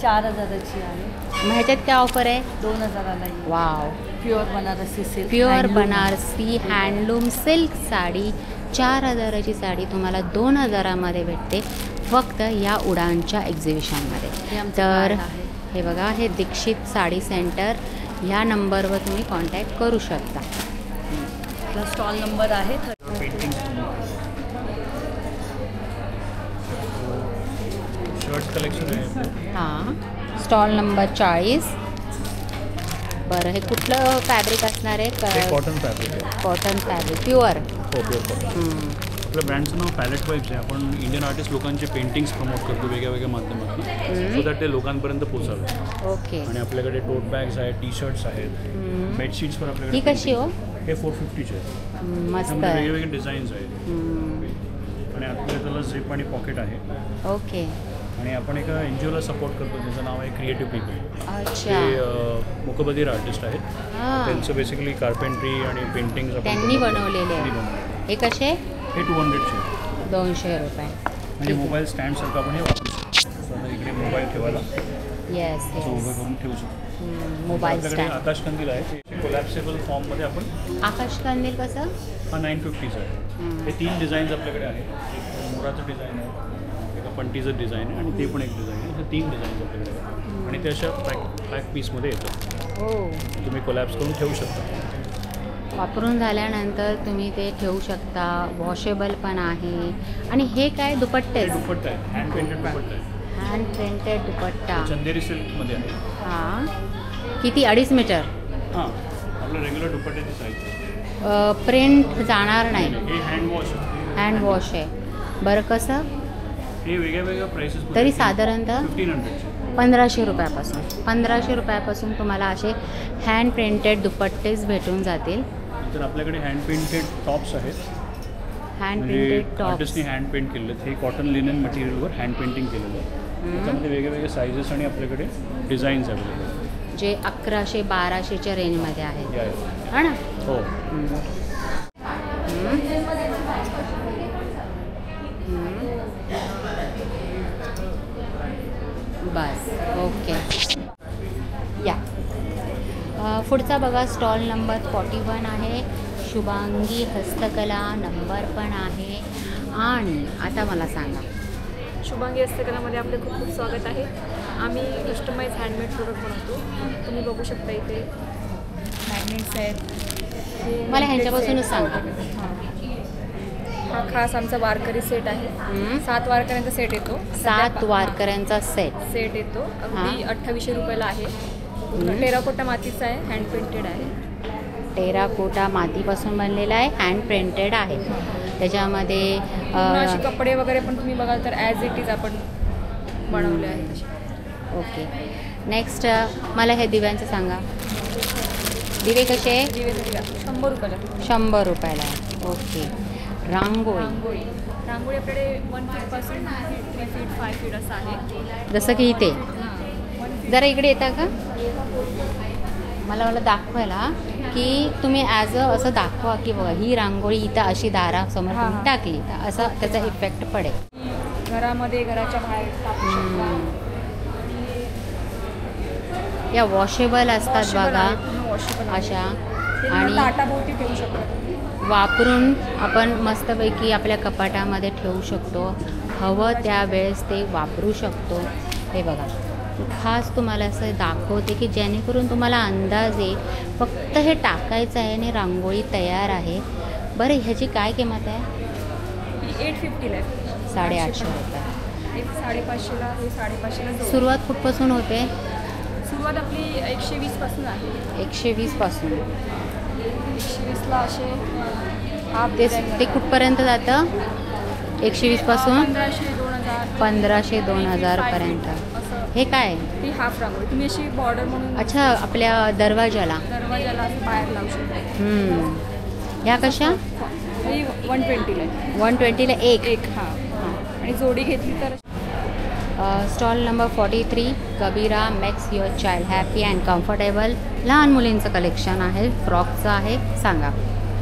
4000ची आहे. मग ह्याच्यात काय ऑफर आहे? 2000ला येईल. Wow, pure Banarasi silk, pure Banarasi handloom silk sari. 4000ची साडी तुम्हाला 2000मध्ये भेटते फक्त या उडानच्या एक्झिबिशनमध्ये. तर हे बघा, हे दीक्षित साडी सेंटर, ह्या नंबरवर तुम्ही कॉन्टॅक्ट करू शकता. आपला स्टॉल नंबर आहे शर्ट कलेक्शन आहे. हां, स्टॉल नंबर 40. बरं, हे कुठलं फॅब्रिक असणार आहे? कॉटन फॅब्रिक आहे. Cotton fabric, pure. हो, प्युअर कॉटन. आपल्या ब्रँडचं नाव पॅलेट वाईब्स आहे. आपण इंडियन आर्टिस्ट लोकांचे पेंटिंग्स प्रमोट करतो वेगळ्या वेगळ्या माध्यमातून, सो दॅट ते लोकांपर्यंत पोचावे. ओके. आणि आपल्याकडे टोट बॅग्स आहेत, टी शर्ट्स आहेत, बेडशीट्स पण आपल्याकडे. ही कशी हो? हे 450चे आहेत. मस्त. वेगवेगळे डिझाईन्स आहेत. आणि आपल्या त्याला झिप आणि पॉकेट आहे. ओके. आणि आपण एका NGOला सपोर्ट करतो, त्याचं नाव आहे क्रिएटिव्ह पीपल. अच्छा. ते मुकबधीर आर्टिस्ट आहेत. त्यांचं बेसिकली कार्पेंट्री आणि पेंटिंग त्यांनी बनवलेले आहे. हे कसे? हे 200चे. 200 रुपये. म्हणजे मोबाईल स्टँडसारखं आपण हे वापरू शकतो. आता इकडे मोबाईल ठेवायला येस, उभं करून ठेवू शकतो. मोबाईल आपल्याकडे स्टँड. आकाश कंदील आहे, ते कोलॅप्सेबल फॉर्ममध्ये आपण. आकाश कंदील कसं? हा 950चा आहे. हे 3 डिझाईन्स आपल्याकडे आहेत. एक मोराचं डिझाईन आहे, एका पंटीचं डिझाईन आहे, आणि ते पण एक डिझाईन आहे. हे 3 डिझाईन्स आपल्याकडे आहेत. आणि ते अशा पॅक पीसमध्ये येतात. हो, तुम्ही कोलॅप्स करून ठेवू शकता. वापरून झाल्यानंतर तुम्ही ते ठेवू शकता. वॉशेबल पण आहे. आणि हे काय? दुपट्टे? दुपट्टा आहे, हँड पेंटेड दुपट्टा आहे. हँड पेंटेड दुपट्टा. चंदेरी सिल्कमध्ये आहे. हां, किती? 2.5 मीटर? हां, आपलं रेग्युलर दुपट्ट्याची साईज आहे. प्रिंट जाणार नाही. हे हँडवॉश हँडवॉश आहे. बरं कसं? हे वेगळ्या वेगळ्या प्राइसेस तरी साधारणतः 1500 1500 रुपयापासून 1500 रुपयापासून तुम्हाला असे हँड प्रिंटेड दुपट्टेच भेटून जातील. तर आपल्याकडे हँड पेंटेड टॉप्स आहेत. हँड प्रिंटेड टॉप्स आर्टिस्टने हँड पेंट केलेले आहेत. हे कॉटन लिनन मटेरियलवर हँड पेंटिंग केलेलं आहे. त्याच्यामध्ये वेगवेगळे सायझेस आणि आपल्याकडे डिझाईन्स अवेलेबल आहेत जे 1100-1200च्या रेंजमध्ये आहेत. या हा ना? हो. बस ओके. या पुढचा बघा स्टॉल नंबर 41 आहे. शुभांगी हस्तकला नंबर पण आहे. आणि आता मला सांगा, शुभांगी हस्तकलामध्ये आपले खूप खूप स्वागत आहे. आम्ही कस्टमाइज हँडमेड प्रोडक्ट बनवतो. तुम्ही बघू शकता इथे मॅग्नेट्स आहेत. मला ह्यांच्यापासूनच सांगा. हा खास आमचा वारकरी सेट आहे. 7 वारकऱ्यांचा सेट येतो. 7 वारकऱ्यांचा सेट येतो. अगदी 2800 रुपयाला आहे. टेराकोटा मातीचा आहे. हँड पेंटेड आहे. टेराकोटा मातीपासून बनलेला आहे. हँड प्रिंटेड आहे. त्याच्यामध्ये असे कपडे वगैरे पण तुम्ही बघाल तर ॲज इट इज आपण बनवले आहे तसे. ओके. नेक्स्ट मला हे दिव्यांचं सांगा. दिवे कसे आहे? दिवे 100 रुपयाला. 100 रुपयाला आहे. ओके. रांगोळी आपल्याकडे 1 फीटपासून 3 फीट 5 फीट असं आहे. जसं की इथे जरा इकडे येता का? मला दाखवायला की तुम्ही ॲज अ असं दाखवा की बघा ही रांगोळी इथं अशी दारासमोर तुम्ही टाकली तर असं त्याचा इफेक्ट पडेल. घरामध्ये घराच्या बाहेर टाकू शकता. या वॉशेबल असतात बघा अशा. आणि ताटाभोवती ठेवू शकतो. वापरून आपण मस्तपैकी आपल्या कपाटामध्ये ठेवू शकतो. हवं त्यावेळेस ते वापरू शकतो. हे बघा खास तुम्हाला असं दाखवते की जेणेकरून तुम्हाला अंदाज येईल. फक्त हे टाकायचं आहे आणि रांगोळी तयार आहे. बरं ह्याची काय किंमत आहे? 850 आहे. 850 रुपये. 550ला हे 550ला. सुरुवात कुठपासून होते? सुरुवात आपली 120 पासून आहे. 120 पासून. 120ला असे ते कुठपर्यंत जातं? 120 पासून 1500-2000 पर्यंत. हे काय? ती हाफ रांगोळी तुम्ही अशी बॉर्डर म्हणून. अच्छा आपल्या दरवाजाला बाहेर लावू शकतो. ह्या कशा? 120ला. 120ला एक. हां. आणि जोडी घेतली तर. Stall number 43 Kabira makes your child happy and comfortable. लहान मुलींचं कलेक्शन आहे. फ्रॉकचं आहे. सांगा.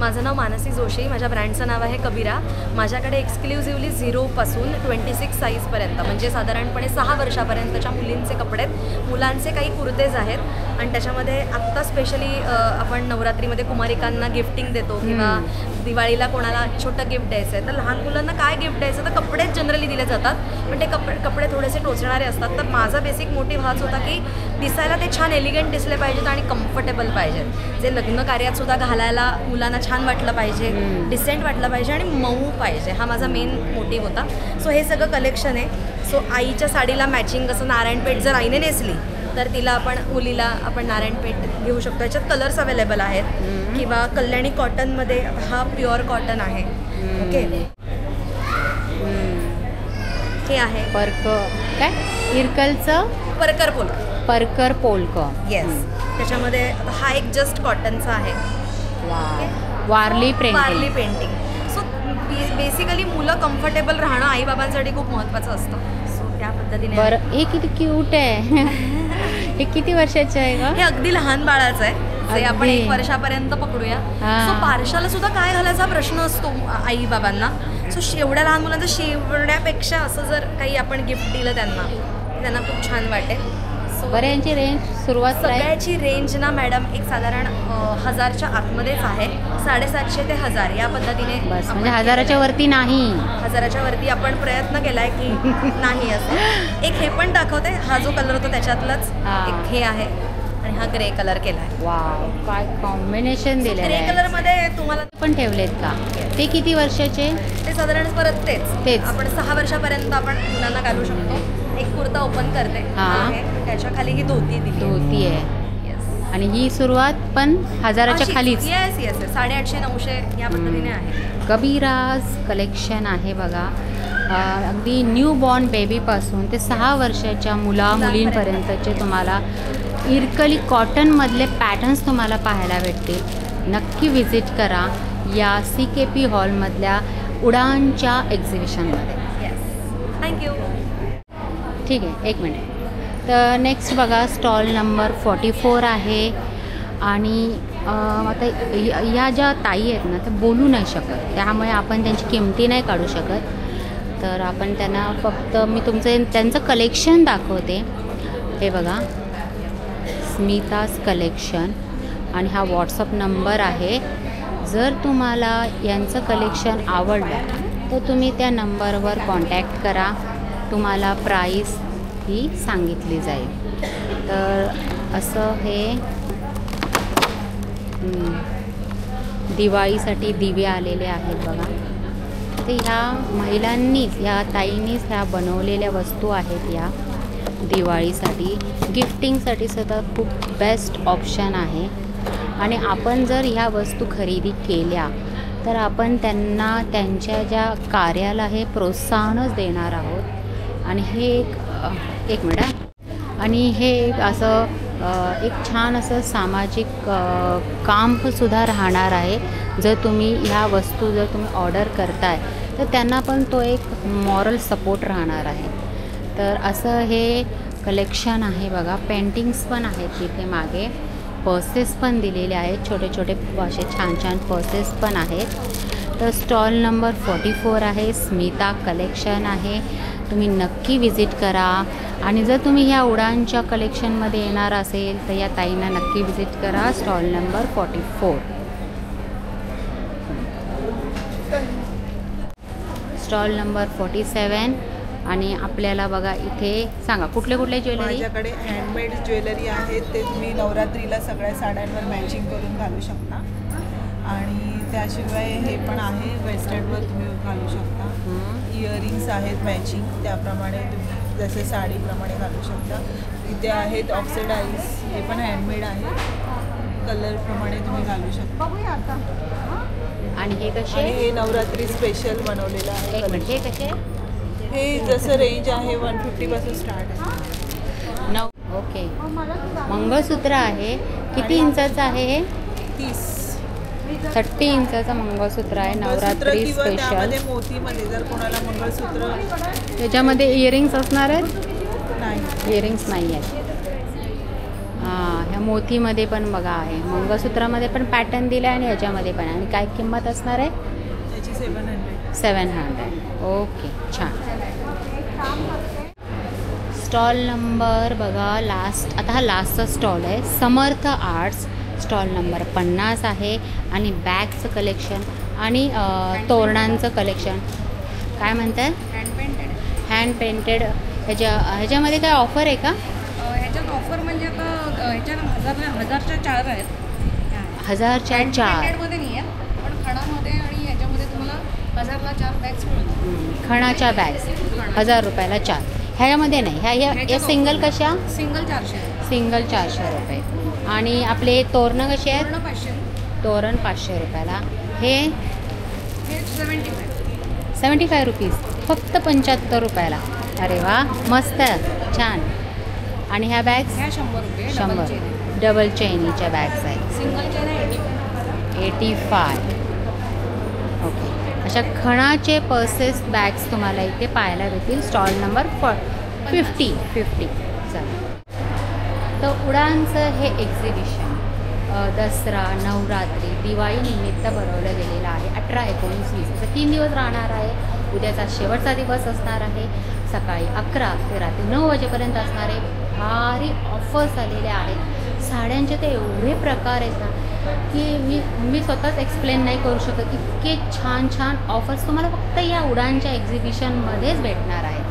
माझं नाव मानसी जोशी. माझ्या ब्रँडचं नाव आहे कबीरा. माझ्याकडे एक्सक्लुझिव्हली 0पासून 26 साईजपर्यंत म्हणजे साधारणपणे 6 वर्षापर्यंतच्या मुलींचे कपडे आहेत. मुलांचे काही कुर्तेज आहेत. आणि त्याच्यामध्ये आत्ता स्पेशली आपण नवरात्रीमध्ये कुमारिकांना गिफ्टिंग देतो किंवा दिवाळीला कोणाला छोटं गिफ्ट द्यायचं आहे तर लहान मुलांना काय गिफ्ट द्यायचं तर कपडेच जनरली दिले जातात. पण ते कपडे थोडेसे टोचणारे असतात. तर माझा बेसिक मोटिव्ह हाच होता की दिसायला ते छान एलिगंट दिसले पाहिजेत आणि कम्फर्टेबल पाहिजेत. जे लग्न कार्यातसुद्धा घालायला मुलांना छान वाटलं पाहिजे, डिसेंट वाटलं पाहिजे आणि मऊ पाहिजे. हा माझा मेन मोटिव्ह होता. सो हे सगळं कलेक्शन आहे. सो आईच्या साडीला मॅचिंग असं नारायणपेठ जर आईने नेसली तर तिला मुलीला आपण नारायणपेठ घेऊ शकतो. याच्यात कलर्स अवेलेबल आहेत. किंवा कल्याणी कॉटनमध्ये हा प्युअर कॉटन आहे. ओके. हे आहे पर्क काय इरकलचं परकर पोलक. येस. त्याच्यामध्ये हा एक जस्ट कॉटनचा आहे. वारली पेंटिंग. सो बेसिकली मुलं कम्फर्टेबल राहणं आईबाबांसाठी खूप महत्त्वाचं असतं. सो त्या पद्धतीने. बरं हे किती क्यूट आहे. हे किती वर्षाचं आहे का? हे अगदी लहान बाळाचं आहे. जे आपण 1 वर्षापर्यंत पकडूया. सो पार्शाला सुद्धा काय घालायचा प्रश्न असतो आई बाबांना. सो एवढ्या लहान मुलांचं शिवण्यापेक्षा असं जर काही आपण गिफ्ट दिलं त्यांना खूप छान वाटेल. बरं यांची रेंज सुरुवात सगळ्याची रेंज ना मॅडम एक साधारण 1000च्या आतमध्येच आहे. 750 ते 1000 या पद्धतीने. बस म्हणजे 1000च्या वरती नाही. 1000च्या वरती आपण प्रयत्न केलाय की नाही असं. एक हे पण दाखवते. हा जो कलर होतो त्याच्यातलाच एक हे आहे आणि हा ग्रे कलर केलाय. वाव काय कॉम्बिनेशन दिलेलं आहे. ग्रे कलर मध्ये तुम्हाला पण ठेवलेत का? ते किती वर्षाचे? ते साधारण परत तेच आपण 6 वर्षापर्यंत आपण मुलांना घालू शकतो. एक कुर्ता ओपन करते. त्याच्या खाली ही धोती दिली. धोती आहे. आणि ही सुरुवात पण 1000च्या खालीच. येस येस 850-900 या पद्धतीने आहे. कबीराज कलेक्शन आहे बघा. अगदी न्यू बॉर्न बेबीपासून ते 6 वर्षाच्या मुलींपर्यंतचे तुम्हाला इरकली कॉटनमधले पॅटर्न्स तुम्हाला पाहायला भेटतील. नक्की विजिट करा या CKP हॉलमधल्या उडानच्या एक्झिबिशनमध्ये. थँक्यू. ठीक आहे, एक मिनिट. तर नेक्स्ट बघा स्टॉल नंबर 44 आहे. आणि आता ह्या ज्या ताई आहेत ना त्या बोलू नाही शकत, त्यामुळे आपण त्यांची किमती नाही काढू शकत. तर आपण त्यांना फक्त मी त्यांचं कलेक्शन दाखवते. हे बघा स्मिताज कलेक्शन आणि हा व्हॉट्सअप नंबर आहे. जर तुम्हाला यांचं कलेक्शन आवडलं तर तुम्ही त्या नंबरवर कॉन्टॅक्ट करा. तुम्हाला प्राईस ही सांगितली जाईल. तर असं हे दिवाळीसाठी दिवे आलेले आहेत बघा. ते ह्या महिलांनीच, ह्या ताईंनीच ह्या बनवलेल्या वस्तू आहेत या दिवाळीसाठी. गिफ्टिंगसाठी सुद्धा खूप बेस्ट ऑप्शन आहे. आणि आपण जर ह्या वस्तू खरेदी केल्या तर आपण त्यांना त्यांच्या ज्या कार्याला हे प्रोत्साहनच देणार आहोत. आणि हे एक मिनिट. आणि हे असं एक छान असं सामाजिक कामसुद्धा राहणार आहे. जर तुम्ही ह्या वस्तू जर तुम्ही ऑर्डर करताय तर त्यांना पण तो एक मॉरल सपोर्ट राहणार आहे. तर असं हे कलेक्शन आहे बघा. पेंटिंग्स पण आहेत तिथे मागे. पर्सेस पण दिलेले आहेत, छोटे छोटे असे छान छान पर्सेस पण आहेत. तर स्टॉल नंबर 44 आहे. स्मिता कलेक्शन आहे. तुम्ही नक्की विजिट करा. आणि जर तुम्ही ह्या उडानच्या कलेक्शनमध्ये येणार असेल तर या ताईंना नक्की विजिट करा. Stall number 44. Stall number 47. आणि आपल्याला बघा इथे सांगा कुठले ज्वेलरी. माझ्याकडे हँडमेड ज्वेलरी आहेत. ते तुम्ही नवरात्रीला सगळ्या साड्यांवर मॅचिंग करून घालू शकता. आणि त्याशिवाय हे पण आहे, वेस्टर्नवर तुम्ही घालू शकता. इयरिंग्स आहेत मॅचिंग, त्याप्रमाणे तुम्ही जसे साडीप्रमाणे घालू शकता. इथे आहेत ऑक्सिडाईज, हे पण हँडमेड आहे. कलरप्रमाणे तुम्ही घालू शकता. आणि हे कसे. हे नवरात्री स्पेशल बनवलेलं आहे. हे कसे. हे जसं रेंज आहे 150 पासून स्टार्ट आहे. ओके. मंगळसूत्र आहे. किती इंचाचं आहे हे. 30 इंचाचं मंगळसूत्र आहे. नवरात्री स्पेशल. मोतीमध्ये जर कोणाला मंगळसूत्र. त्याच्यामध्ये इयरिंग्स असणार आहेत. नाही, इयरिंग्स नाही आहेत. ह्या मोतीमध्ये पण बघा आहे. मंगळसूत्रामध्ये पण पॅटर्न दिला आहे आणि ह्याच्यामध्ये पण. आणि काय किंमत असणार आहे त्याची 700. ओके, छान. स्टॉल नंबर बघा लास्ट. आता हा लास्टचा स्टॉल आहे. समर्थ आर्ट्स. स्टॉल नंबर 50 आहे. आणि बॅगचं कलेक्शन आणि तोरणांचं कलेक्शन. काय म्हणतात. Hand painted. ह्याच्यामध्ये काय ऑफर आहे का. ह्याच्यात ऑफर म्हणजे आता ह्याच्यात 1000च्या 4 आहेत. 1000च्या 4 मध्ये नाही आहेत, पण खणामध्ये आणि ह्याच्यामध्ये तुम्हाला 1000ला 4 बॅग्स मिळतात. खणाच्या बॅग्स 1000 रुपयाला 4. ह्याच्यामध्ये नाही. ह्या सिंगल कशा. सिंगल 400. सिंगल 400 रुपये. आणि आपले तोरणं कसे आहेत. 500. तोरण 500 रुपयाला. हे 75 रुपीज. फक्त 75 रुपयाला. अरे वा, मस्त, छान. आणि ह्या बॅग्स 100 रुपये. 100. डबल चेनीच्या बॅग्स आहेत. सिंगल चेन आहे 85. ओके. अशा खणाचे पर्सेस बॅग्स तुम्हाला इथे पाहायला भेटतील. Stall number 50. चालेल. तर उडानचं हे एक्झिबिशन दसरा, नवरात्री, दिवाळीनिमित्त भरवलं गेलेलं आहे. 18, 19, 20 असं 3 दिवस राहणार आहे. उद्याचा शेवटचा दिवस असणार आहे. सकाळी 11 ते रात्री 9 वाजेपर्यंत असणारे भारी ऑफर्स आलेले आहेत. साड्यांचे ते एवढे प्रकार आहेत ना की मी स्वतःच एक्सप्लेन नाही करू शकत. इतके छान छान ऑफर्स तुम्हाला फक्त या उडानच्या एक्झिबिशनमध्येच भेटणार आहे.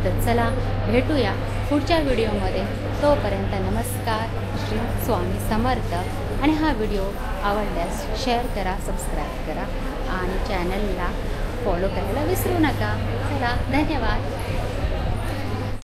तर चला भेटूया पुढच्या व्हिडिओमध्ये. तोपर्यंत नमस्कार. श्री स्वामी समर्थ. आणि हा व्हिडिओ आवडल्यास शेअर करा, सबस्क्राईब करा आणि चॅनलला फॉलो करायला विसरू नका. चला, धन्यवाद.